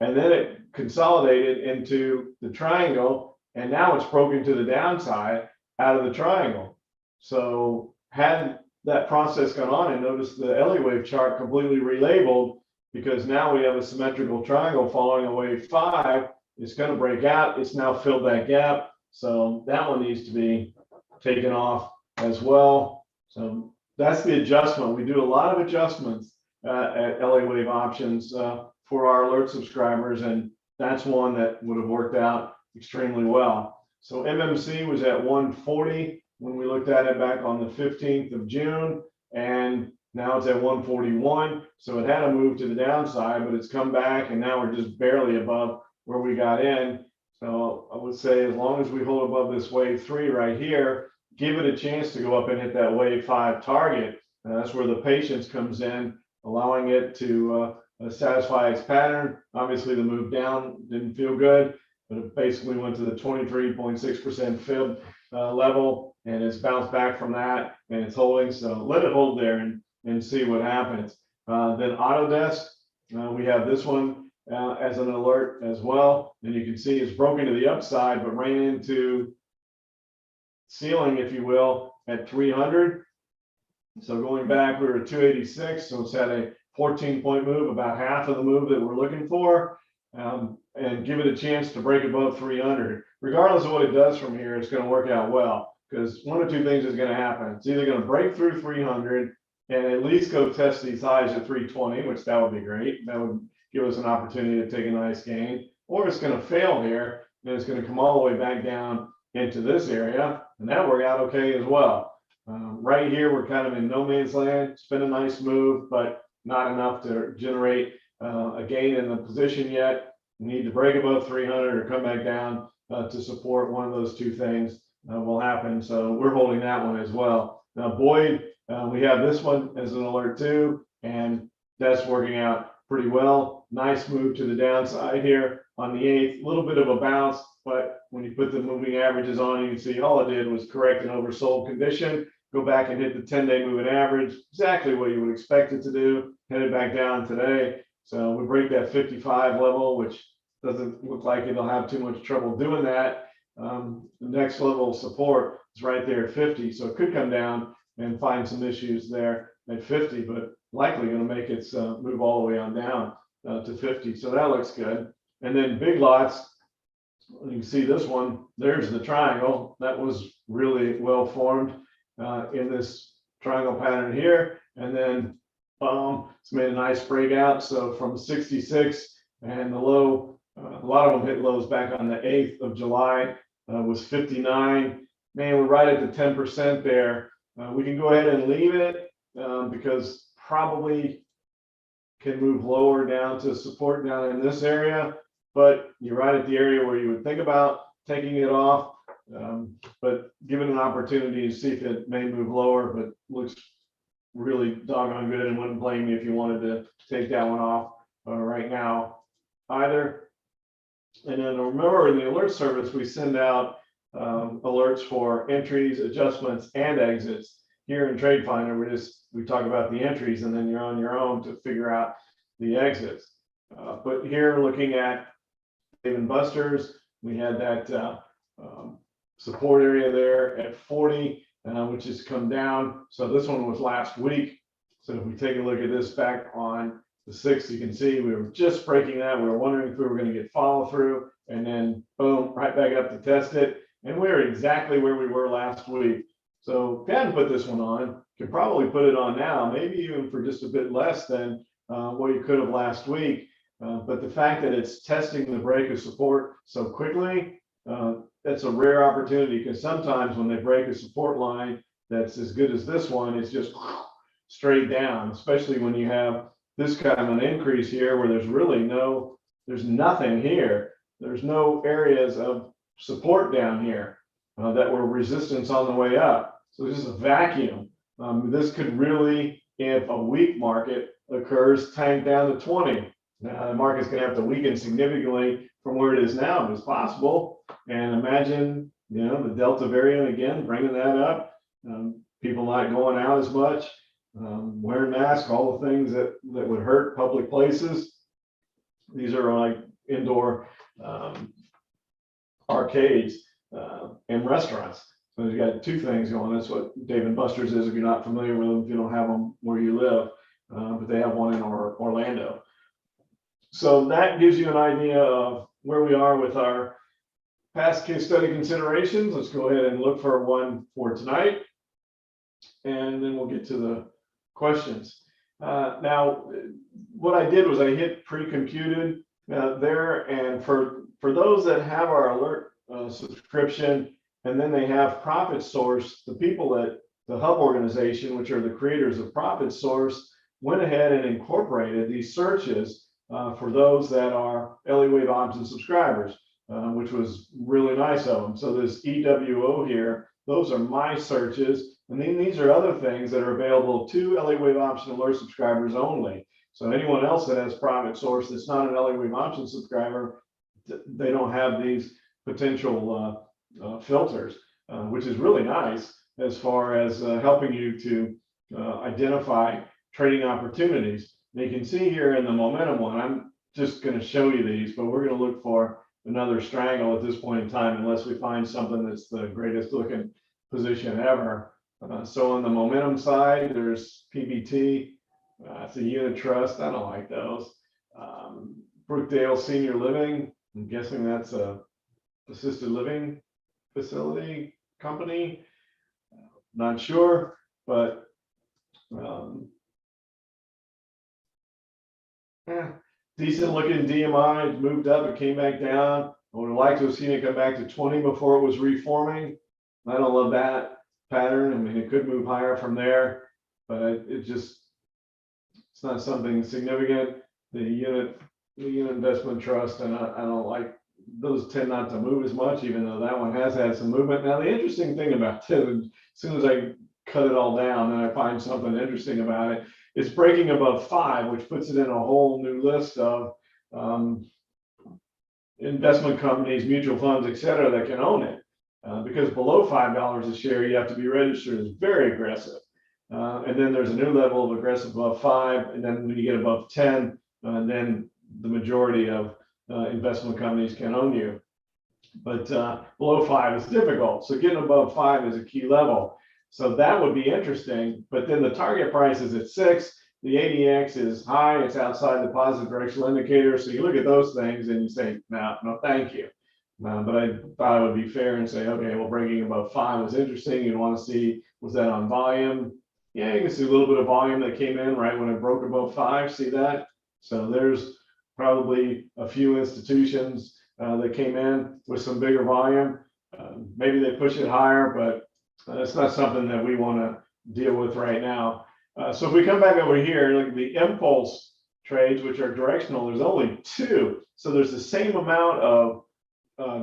and then it consolidated into the triangle, and now it's broken to the downside out of the triangle. So had that process gone on, and notice the Elliott wave chart completely relabeled, because now we have a symmetrical triangle following a wave 5. It's going to break out. It's now filled that gap. So that one needs to be taken off as well. So that's the adjustment. We do a lot of adjustments at Elliott wave options for our alert subscribers, and that's one that would have worked out extremely well. So MMC was at 140 when we looked at it back on the 15th of June, and now it's at 141. So it had to move to the downside, but it's come back, and now we're just barely above where we got in. So I would say as long as we hold above this wave 3 right here, give it a chance to go up and hit that wave 5 target. And that's where the patience comes in, allowing it to satisfy its pattern. Obviously the move down didn't feel good, but it basically went to the 23.6% fib level, and it's bounced back from that, and it's holding. So let it hold there and see what happens. Then Autodesk, we have this one as an alert as well, and you can see it's broken to the upside, but ran into ceiling, if you will, at 300. So going back, we were at 286, so it's had a 14-point move, about half of the move that we're looking for, and give it a chance to break above 300. Regardless of what it does from here, it's going to work out well, because one of two things is going to happen. It's either going to break through 300 and at least go test these highs at 320, which that would be great. That would give us an opportunity to take a nice gain, or it's going to fail here, and it's going to come all the way back down into this area, and that worked out okay as well. Right here, we're kind of in no man's land. It's been a nice move, but not enough to generate a gain in the position yet. We need to break above 300 or come back down to support. One of those two things will happen. So we're holding that one as well. Now, Boyd, we have this one as an alert too, and that's working out pretty well. Nice move to the downside here on the 8th. A little bit of a bounce, but when you put the moving averages on, you can see all it did was correct an oversold condition. Go back and hit the 10-day moving average, exactly what you would expect it to do. Headed back down today. So we break that 55 level, which doesn't look like it'll have too much trouble doing that. The next level of support is right there at 50. So it could come down and find some issues there at 50, but likely going to make its move all the way on down to 50. So that looks good. And then big lots, you can see this one, there's the triangle. That was really well formed in this triangle pattern here. And then it's made a nice breakout. So from 66 and the low, a lot of them hit lows back on the 8th of July, was 59. Man, we're right at the 10% there. We can go ahead and leave it because probably can move lower down to support down in this area, but you're right at the area where you would think about taking it off, but give it an opportunity to see if it may move lower, but looks really doggone good, and wouldn't blame me if you wanted to take that one off right now either. And then remember, in the alert service, we send out alerts for entries, adjustments, and exits. Here in TradeFinder, we talk about the entries, and then you're on your own to figure out the exits. But here, looking at Dave and Buster's, we had that support area there at 40, which has come down. So this one was last week. So if we take a look at this back on the 6th, you can see we were just breaking that. We were wondering if we were going to get follow through, and then boom, right back up to test it. And we're exactly where we were last week. So if you hadn't put this one on, you could probably put it on now, maybe even for just a bit less than what you could have last week. But the fact that it's testing the break of support so quickly, that's a rare opportunity, because sometimes when they break a support line that's as good as this one, it's just straight down, especially when you have this kind of an increase here where there's really there's nothing here. There's no areas of support down here that were resistance on the way up. So it's just a vacuum. This could really, if a weak market occurs, tank down to 20. Now the market's going to have to weaken significantly from where it is now, if it's possible. And imagine, the Delta variant again, bringing that up. People not going out as much, wearing masks, all the things that would hurt public places. These are like indoor arcades and restaurants. So you've got two things going. That's what Dave & Buster's is if you're not familiar with them, if you don't have them where you live, but they have one in Orlando. So that gives you an idea of where we are with our past case study considerations. Let's go ahead and look for one for tonight, and then we'll get to the questions. Now, what I did was I hit pre-computed there, and for those that have our alert subscription, and then they have Profit Source, the people at the Hub organization, which are the creators of Profit Source, went ahead and incorporated these searches for those that are Elliott Wave Options subscribers, which was really nice of them. So this EWO here, those are my searches. And then these are other things that are available to Elliott Wave Option Alert subscribers only. So anyone else that has Profit Source that's not an Elliott Wave Option subscriber, they don't have these potential filters, which is really nice as far as helping you to identify trading opportunities. And you can see here in the momentum one, I'm just going to show you these, but we're going to look for another strangle at this point in time, unless we find something that's the greatest looking position ever. So on the momentum side, there's PBT, it's a unit trust. I don't like those. Brookdale Senior Living, I'm guessing that's a assisted living facility company. Not sure, but decent looking DMI. It moved up, it came back down. I would have liked to have seen it come back to 20 before it was reforming. I don't love that pattern. I mean, it could move higher from there, but it's not something significant. The unit investment trust, and I don't like those, tend not to move as much, even though that one has had some movement. Now, the interesting thing about it, as soon as I cut it all down, then I find something interesting about it. It's breaking above 5, which puts it in a whole new list of investment companies, mutual funds, et cetera, that can own it. Because below $5 a share, you have to be registered as very aggressive. And then there's a new level of aggressive above 5. And then when you get above 10, then the majority of investment companies can own you. But below 5 is difficult. So getting above 5 is a key level. So that would be interesting. But then the target price is at 6. The ADX is high. It's outside the positive directional indicator. So you look at those things and you say, no, thank you. But I thought it would be fair and say, okay, well, breaking above 5 was interesting. You'd want to see, was that on volume? Yeah, you can see a little bit of volume that came in right when it broke above 5. See that? So there's probably a few institutions that came in with some bigger volume. Maybe they push it higher, but it's not something that we want to deal with right now. So if we come back over here, look at the impulse trades, which are directional, there's only 2. So there's the same amount of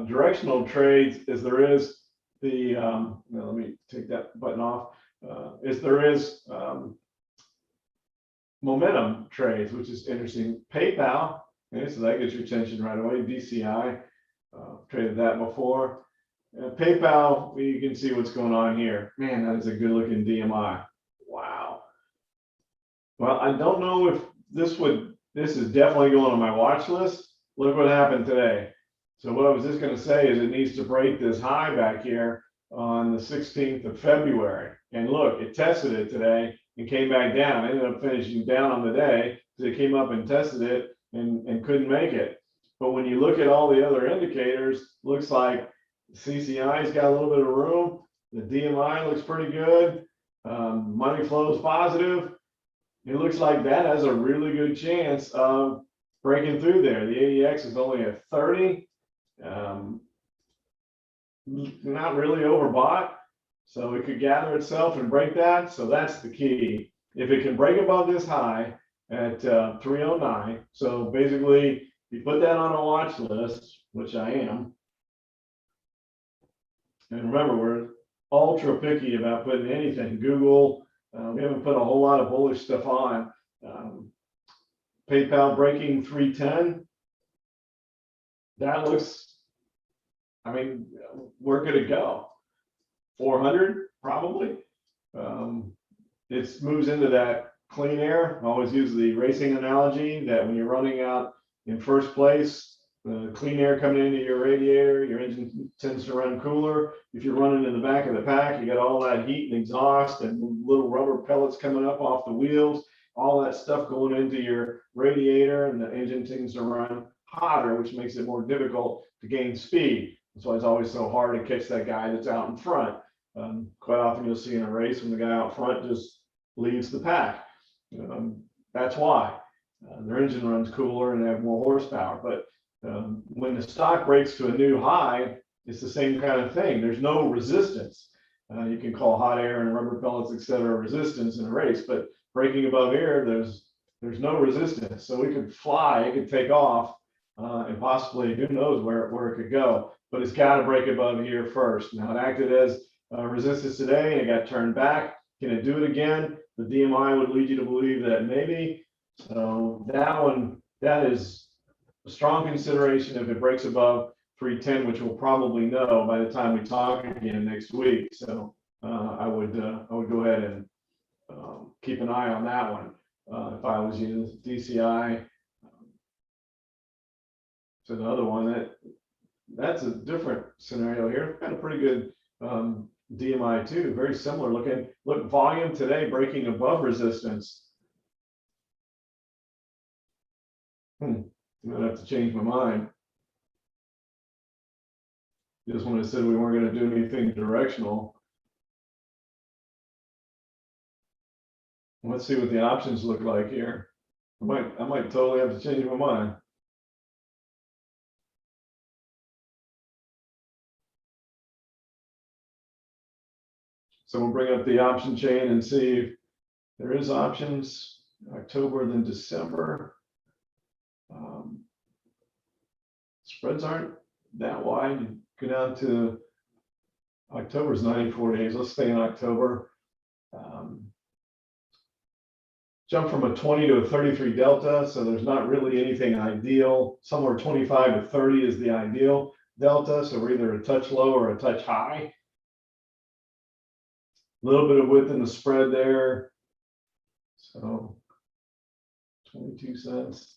directional trades as there is the, let me take that button off, as there is momentum trades, which is interesting. PayPal, okay, so that gets your attention right away. DCI, traded that before. PayPal, you can see what's going on here. Man, that is a good looking DMI. Wow. Well, I don't know if this is definitely going on my watch list. Look what happened today. So what I was just going to say is it needs to break this high back here on the 16th of February. And look, it tested it today and came back down. It ended up finishing down on the day because it came up and tested it and couldn't make it. But when you look at all the other indicators, looks like CCI's got a little bit of room. The DMI looks pretty good. Money flow is positive. It looks like that has a really good chance of breaking through there. The ADX is only at 30. Not really overbought. So it could gather itself and break that. So that's the key. If it can break above this high, at 309. So basically, you put that on a watch list, which I am. And remember, we're ultra picky about putting anything. Google, we haven't put a whole lot of bullish stuff on. PayPal breaking 310. That looks, I mean, where could it go? 400 probably. It moves into that clean air. I always use the racing analogy that when you're running out in first place, the clean air coming into your radiator, your engine tends to run cooler. If you're running in the back of the pack, you got all that heat and exhaust and little rubber pellets coming up off the wheels, all that stuff going into your radiator, and the engine tends to run hotter, which makes it more difficult to gain speed. That's why it's always so hard to catch that guy that's out in front. Quite often you'll see in a race when the guy out front just leaves the pack. That's why their engine runs cooler and they have more horsepower. But when the stock breaks to a new high, it's the same kind of thing. There's no resistance. You can call hot air and rubber pellets, etc., resistance in a race, but breaking above air, there's no resistance. So it could fly, it could take off, and possibly who knows where it could go. But it's got to break above here first. Now it acted as resistance today, and it got turned back. Can it do it again? The DMI would lead you to believe that maybe. So that one, that is a strong consideration if it breaks above 310, which we'll probably know by the time we talk again next week. So I would go ahead and keep an eye on that one if I was you. DCI. So the other one, that's a different scenario here. Got a pretty good DMI too, very similar looking. Look, volume today breaking above resistance. I'm gonna have to change my mind. Just when I said we weren't going to do anything directional. Let's see what the options look like here. I might totally have to change my mind. So we'll bring up the option chain and see if there is options October then December. Spreads aren't that wide. You go down to October's 94 days. Let's stay in October. Jump from a 20 to a 33 delta, so there's not really anything ideal. Somewhere 25 to 30 is the ideal delta, so we're either a touch low or a touch high. A little bit of width in the spread there, so 22 cents.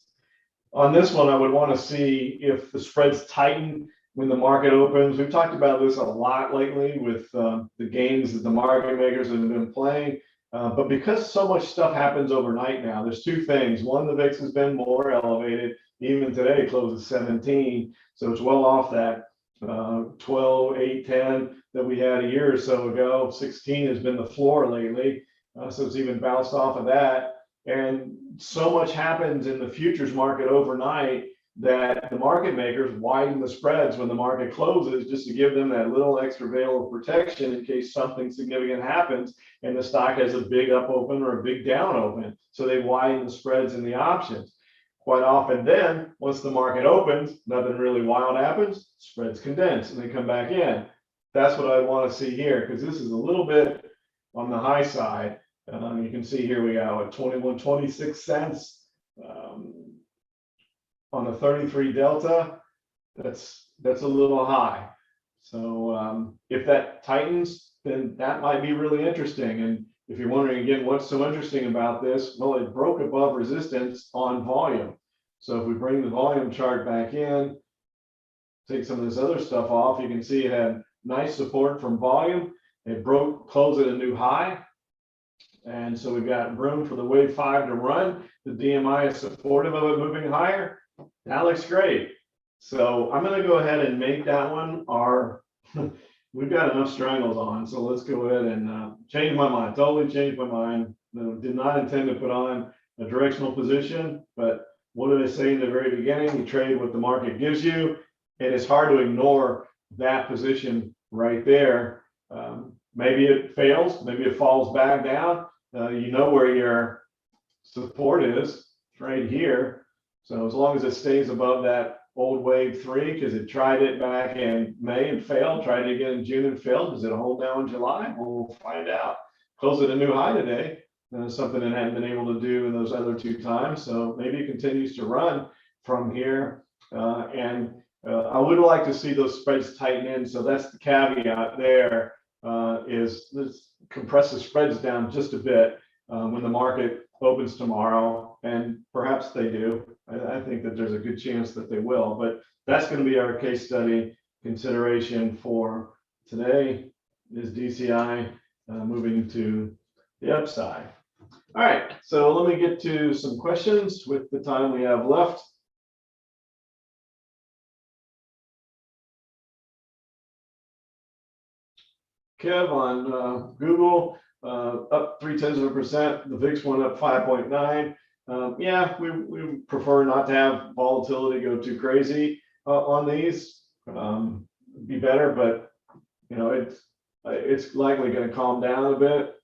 On this one, I would want to see if the spreads tighten when the market opens. We've talked about this a lot lately with the gains that the market makers have been playing. But because so much stuff happens overnight now, there's two things. One, the VIX has been more elevated. Even today, it closed at 17. So it's well off that 12, 8, 10 that we had a year or so ago. 16 has been the floor lately. So it's even bounced off of that. And so much happens in the futures market overnight that the market makers widen the spreads when the market closes just to give them that little extra veil of protection in case something significant happens and the stock has a big up open or a big down open. So they widen the spreads in the options. Quite often then, once the market opens, nothing really wild happens, spreads condense and they come back in. That's what I want to see here, because this is a little bit on the high side. You can see here we got 21.26 cents on the 33 delta. That's a little high. So if that tightens, then that might be really interesting. And if you're wondering again, what's so interesting about this? Well, it broke above resistance on volume. So if we bring the volume chart back in, take some of this other stuff off, you can see it had nice support from volume. It closed at a new high. And so we've got room for the wave 5 to run. The DMI is supportive of it moving higher. That looks great. So I'm going to go ahead and make that one our, we've got enough strangles on. So let's go ahead and change my mind, totally change my mind. Did not intend to put on a directional position, but what did I say in the very beginning? You trade what the market gives you. And it's hard to ignore that position right there. Maybe it fails, maybe it falls back down. You know where your support is right here. So as long as it stays above that old wave 3, because it tried it back in May and failed, tried it again in June and failed. Does it hold now in July? We'll find out. Closed at a new high today. Something it hadn't been able to do in those other 2 times. So maybe it continues to run from here. I would like to see those spreads tighten in. So that's the caveat there, is let's compress the spreads down just a bit when the market opens tomorrow, and perhaps they do. I think that there's a good chance that they will, but that's going to be our case study consideration for today, is DCI moving to the upside. All right, so let me get to some questions with the time we have left. Kev on Google, up 0.3%. The VIX went up 5.9. Yeah, we prefer not to have volatility go too crazy on these. Be better, but you know, it's likely going to calm down a bit.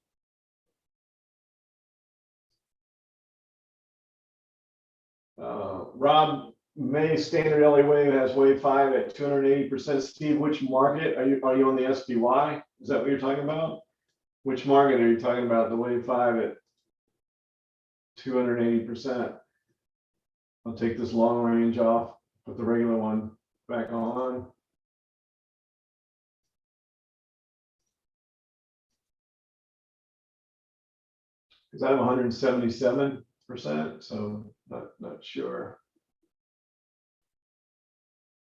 Rob, May standard LA wave has wave 5 at 280%. Steve, which market are you on? The SPY? Is that what you're talking about? Which market are you talking about? The wave 5 at 280%. I'll take this long range off, put the regular one back on. Because I have 177%, so not sure.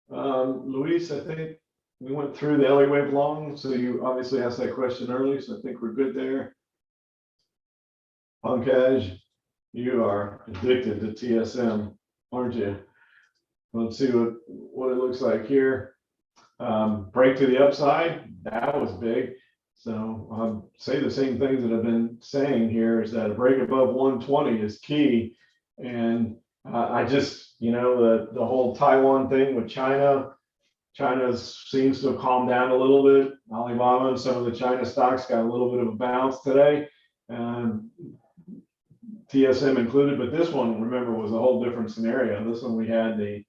Luis, I think we went through the LA wave long, so you obviously asked that question early, so I think we're good there. Pankaj, you are addicted to TSM, aren't you? Let's see what it looks like here. Break to the upside, that was big. So I'll say the same things that I've been saying here, is that a break above 120 is key. And I just, you know, the whole Taiwan thing with China seems to have calmed down a little bit. Alibaba and some of the China stocks got a little bit of a bounce today, TSM included, but this one, remember, was a whole different scenario. This one we had the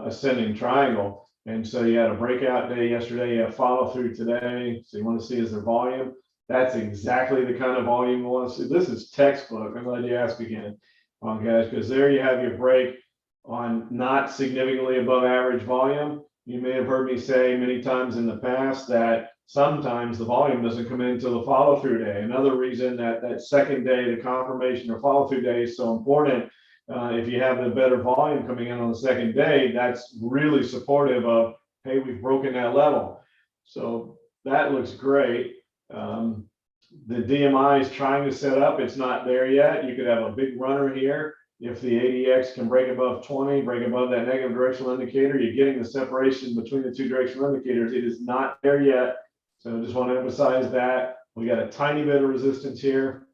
ascending triangle, and so you had a breakout day yesterday, you have follow through today. So you want to see, is there volume? That's exactly the kind of volume you want to see. This is textbook. I'm glad you asked again, guys, because there you have your break on not significantly above average volume. You may have heard me say many times in the past that sometimes the volume doesn't come in until the follow through day. Another reason that second day, the confirmation or follow through day, is so important. If you have the better volume coming in on the second day, that's really supportive of, hey, we've broken that level. So that looks great. The DMI is trying to set up. It's not there yet. You could have a big runner here. If the ADX can break above 20, break above that negative directional indicator, you're getting the separation between the 2 directional indicators. It is not there yet. So I just want to emphasize that. We got a tiny bit of resistance here,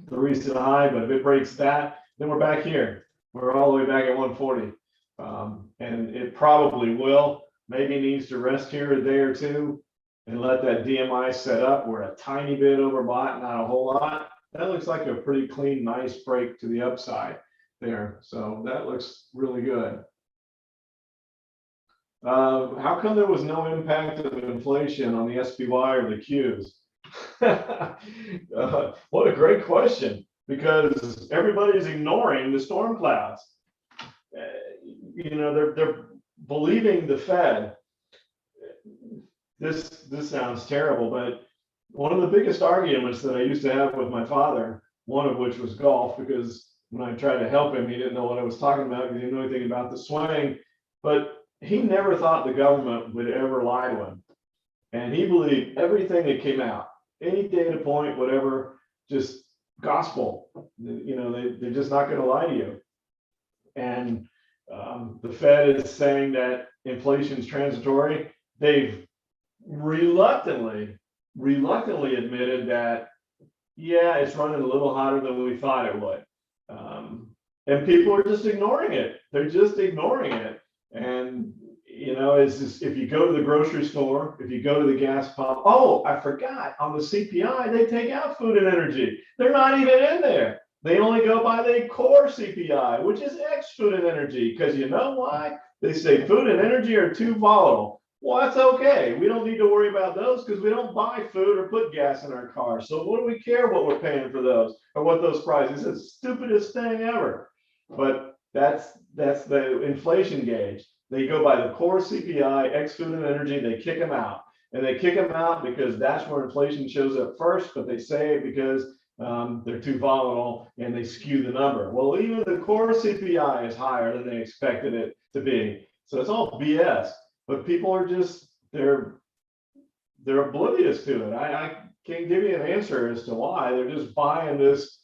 the recent high, but if it breaks that, then we're back here. We're all the way back at 140. And it probably will. Maybe needs to rest here a day or two and let that DMI set up. We're a tiny bit overbought, not a whole lot. That looks like a pretty clean, nice break to the upside there. So that looks really good. How come there was no impact of inflation on the SPY or the Qs? What a great question, because everybody's ignoring the storm clouds. You know, they're believing the Fed. This sounds terrible, but one of the biggest arguments that I used to have with my father, one of which was golf, because when I tried to help him, he didn't know what I was talking about because he didn't know anything about the swing, but he never thought the government would ever lie to him. And he believed everything that came out, any data point, whatever, just gospel. You know, they're just not going to lie to you. And the Fed is saying that inflation is transitory. They've reluctantly admitted that, yeah, it's running a little hotter than we thought it would. And people are just ignoring it. They're just ignoring it. And, you know, it's just, if you go to the grocery store, if you go to the gas pump, oh, I forgot, on the CPI, they take out food and energy. They're not even in there. They only go by the core CPI, which is X food and energy, because you know why? They say food and energy are too volatile. Well, that's okay. We don't need to worry about those because we don't buy food or put gas in our car. So what do we care what we're paying for those or what those prices? It's the stupidest thing ever. But that's the inflation gauge. They go by the core CPI, X food and energy. They kick them out, and they kick them out because that's where inflation shows up first. But they say it because they're too volatile and they skew the number. Well, even the core CPI is higher than they expected it to be. So it's all BS. But people are just they're oblivious to it. I can't give you an answer as to why. They're just buying this,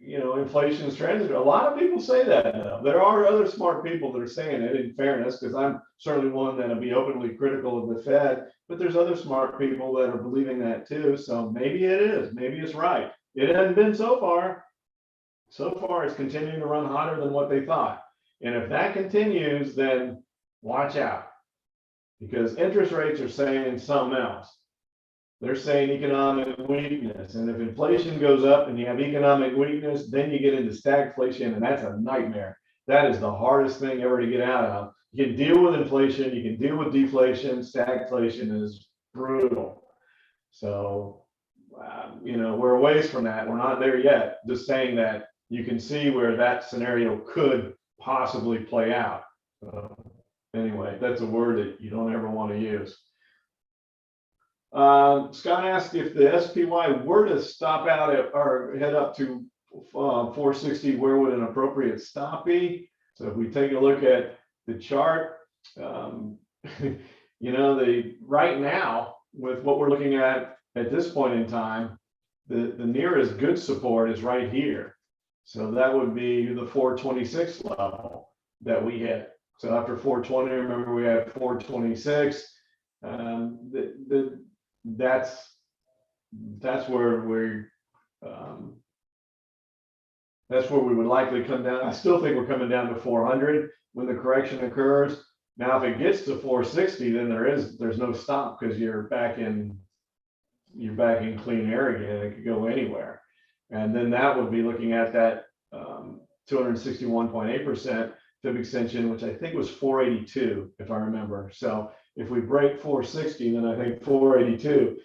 inflation is transitory. A lot of people say that now. There are other smart people that are saying it, in fairness, because I'm certainly one that'll be openly critical of the Fed, but there's other smart people that are believing that too. So maybe it is, maybe it's right. It hasn't been so far. So far, it's continuing to run hotter than what they thought. And if that continues, then watch out, because interest rates are saying something else. They're saying economic weakness. And if inflation goes up and you have economic weakness, then you get into stagflation, and that's a nightmare. That is the hardest thing ever to get out of. You can deal with inflation, you can deal with deflation. Stagflation is brutal. So, we're a ways from that. We're not there yet. Just saying that you can see where that scenario could possibly play out. Anyway, that's a word that you don't ever want to use. Scott asked if the SPY were to stop out at or head up to 460, where would an appropriate stop be? So if we take a look at the chart, right now with what we're looking at this point in time, the nearest good support is right here. So that would be the 426 level that we hit. So after 420, remember we had 426. That's where we would likely come down. I still think we're coming down to 400 when the correction occurs. Now, if it gets to 460, then there's no stop, because you're back in clean air again. It could go anywhere, and then that would be looking at that 261.8% fib extension, which I think was 482, if I remember. So if we break 460, then I think 482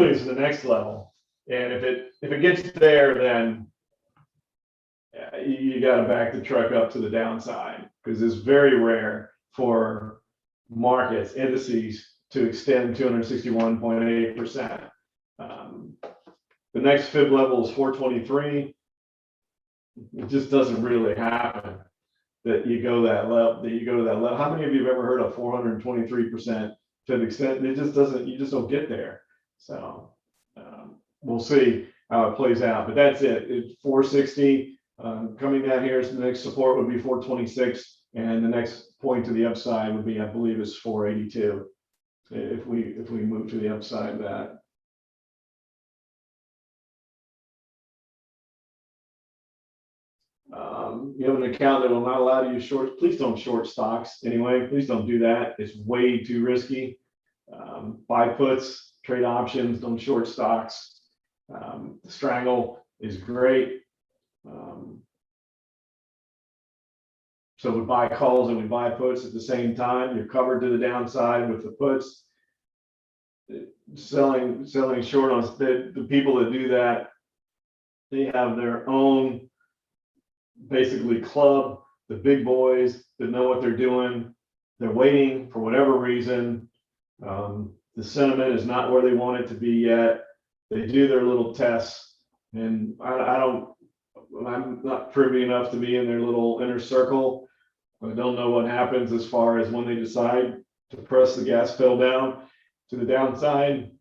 is the next level. And if it gets there, then you got to back the truck up to the downside, because it's very rare for markets, indices, to extend 261.8%. The next fib level is 423. It just doesn't really happen that you go that level. How many of you have ever heard of 423% fib extent? It just doesn't. You just don't get there. So we'll see how it plays out. But that's it. It's 460. Coming down here, so the next support would be 426, and the next point to the upside would be, I believe, is 482. If we move to the upside of that. You have an account that will not allow you to use shorts, please don't short stocks anyway. Please don't do that. It's way too risky. Buy puts, trade options, don't short stocks. Strangle is great. So we buy calls and we buy puts at the same time. You're covered to the downside with the puts. Selling short on the people that do that, they have their own basically club, the big boys that know what they're doing. They're waiting for whatever reason. The sentiment is not where they want it to be yet. They do their little tests, and I'm not privy enough to be in their little inner circle. I don't know what happens as far as when they decide to press the gas pedal down to the downside.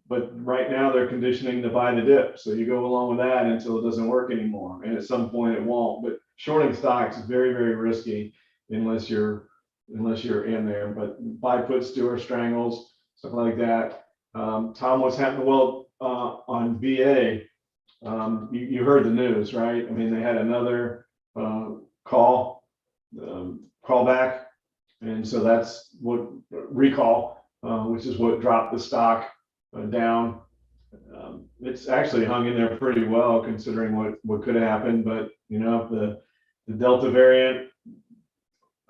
But right now they're conditioning to buy the dip. So you go along with that until it doesn't work anymore. And at some point it won't. But shorting stocks is very, very risky unless you're in there. But buy puts, do or strangles, stuff like that. Tom, what's happening? Well, on VA, you heard the news, right? I mean, they had another callback. And so that's what recall, which is what dropped the stock down. It's actually hung in there pretty well considering what could have happened. But you know, the Delta variant,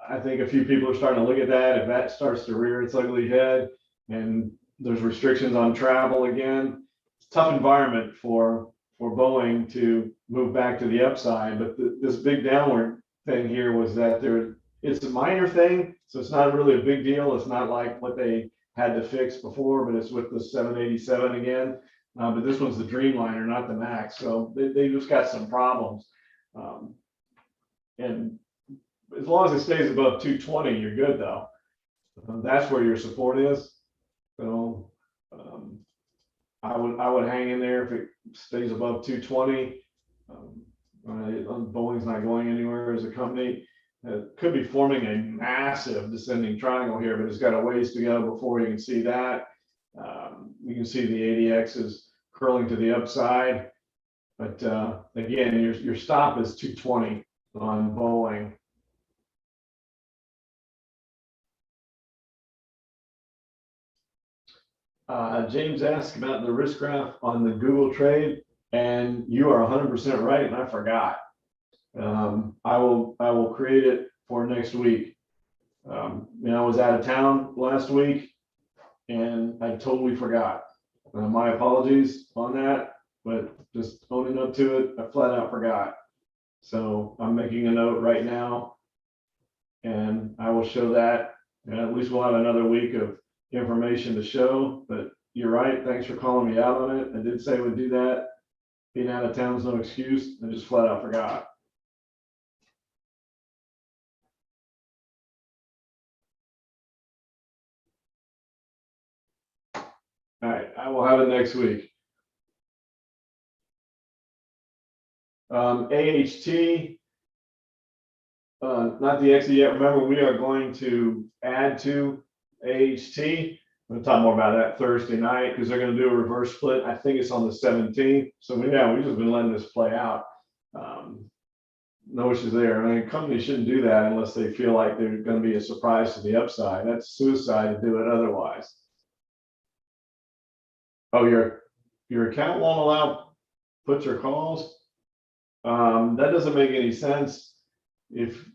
I think a few people are starting to look at that. If that starts to rear its ugly head and there's restrictions on travel again, it's a tough environment for Boeing to move back to the upside. But this big downward thing here was that it's a minor thing, so it's not really a big deal. It's not like what they had to fix before, but it's with the 787 again. But this one's the Dreamliner, not the Max. So they just got some problems. And as long as it stays above 220, you're good though. That's where your support is. So I would hang in there if it stays above 220. Boeing's not going anywhere as a company. It could be forming a massive descending triangle here, but it's got a ways to go before you can see that. You can see the ADX is curling to the upside, but again, your stop is 220 on Boeing. James asked about the risk graph on the Google trade, and you are 100% right, and I forgot. I will create it for next week. You know, I was out of town last week, and I totally forgot. My apologies on that, but just owning up to it, I flat out forgot. So I'm making a note right now, and I will show that. And at least we'll have another week of information to show. But you're right. Thanks for calling me out on it. I did say I would do that. Being out of town is no excuse. I just flat out forgot. All right, I will have it next week. AHT, not the XE yet. Remember, we are going to add to AHT. I'm going to talk more about that Thursday night because they're going to do a reverse split. I think it's on the 17th. So we've just been letting this play out. No issues there. I mean, companies shouldn't do that unless they feel like they're going to be a surprise to the upside. That's suicide to do it otherwise. Oh, your account won't allow puts or calls. That doesn't make any sense if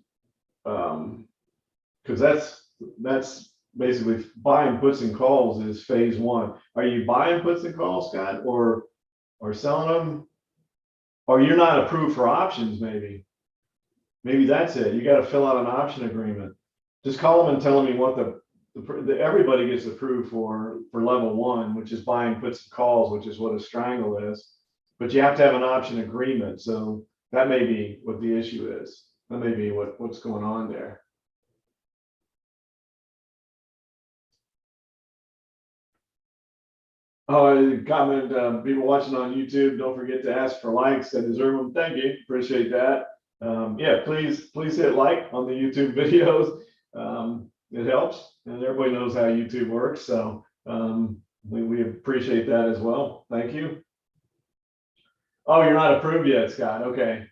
because that's basically buying puts and calls is phase one. Are you buying puts and calls, Scott, or selling them? Or you're not approved for options, maybe that's it. You got to fill out an option agreement. Just call them and tell them you want everybody gets approved for level one, which is buying puts and calls, which is what a strangle is. But you have to have an option agreement. So that may be what the issue is. That may be what's going on there. Oh, comment, people watching on YouTube, don't forget to ask for likes. They deserve them. Thank you. Appreciate that. Yeah, please hit like on the YouTube videos. It helps, and everybody knows how YouTube works. So we appreciate that as well. Thank you. Oh, you're not approved yet, Scott. Okay.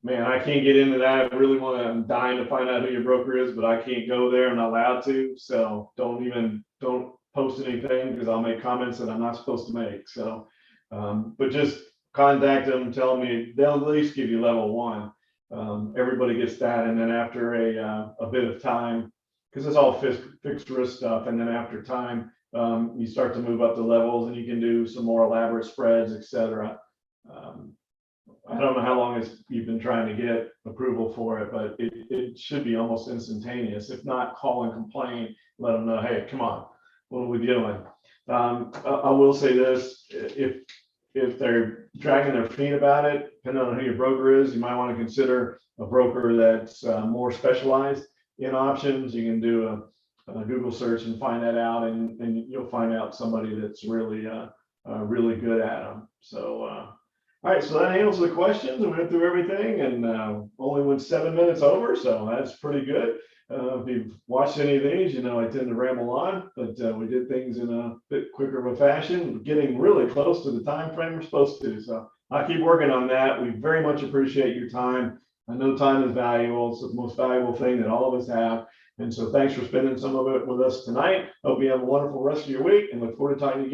Man, I can't get into that. I really I'm dying to find out who your broker is, but I can't go there. I'm not allowed to. So don't post anything because I'll make comments that I'm not supposed to make. So, but just contact them, tell me they'll at least give you level one. Everybody gets that. And then after a bit of time, because it's all fixed risk stuff. And then after time, you start to move up the levels and you can do some more elaborate spreads, etc. I don't know how long you've been trying to get approval for it, but it should be almost instantaneous. If not, call and complain, let them know, hey, come on, what are we doing? I will say this, if they're dragging their feet about it, depending on who your broker is, you might want to consider a broker that's more specialized in options. You can do a Google search and find that out, and you'll find out somebody that's really really good at them. So all right, so that handles the questions. We went through everything and only went 7 minutes over, so that's pretty good. If you've watched any of these, you know I tend to ramble on, but we did things in a bit quicker of a fashion, getting really close to the time frame we're supposed to. So I'll keep working on that. We very much appreciate your time. I know time is valuable. It's the most valuable thing that all of us have. And so thanks for spending some of it with us tonight. Hope you have a wonderful rest of your week and look forward to talking to you again.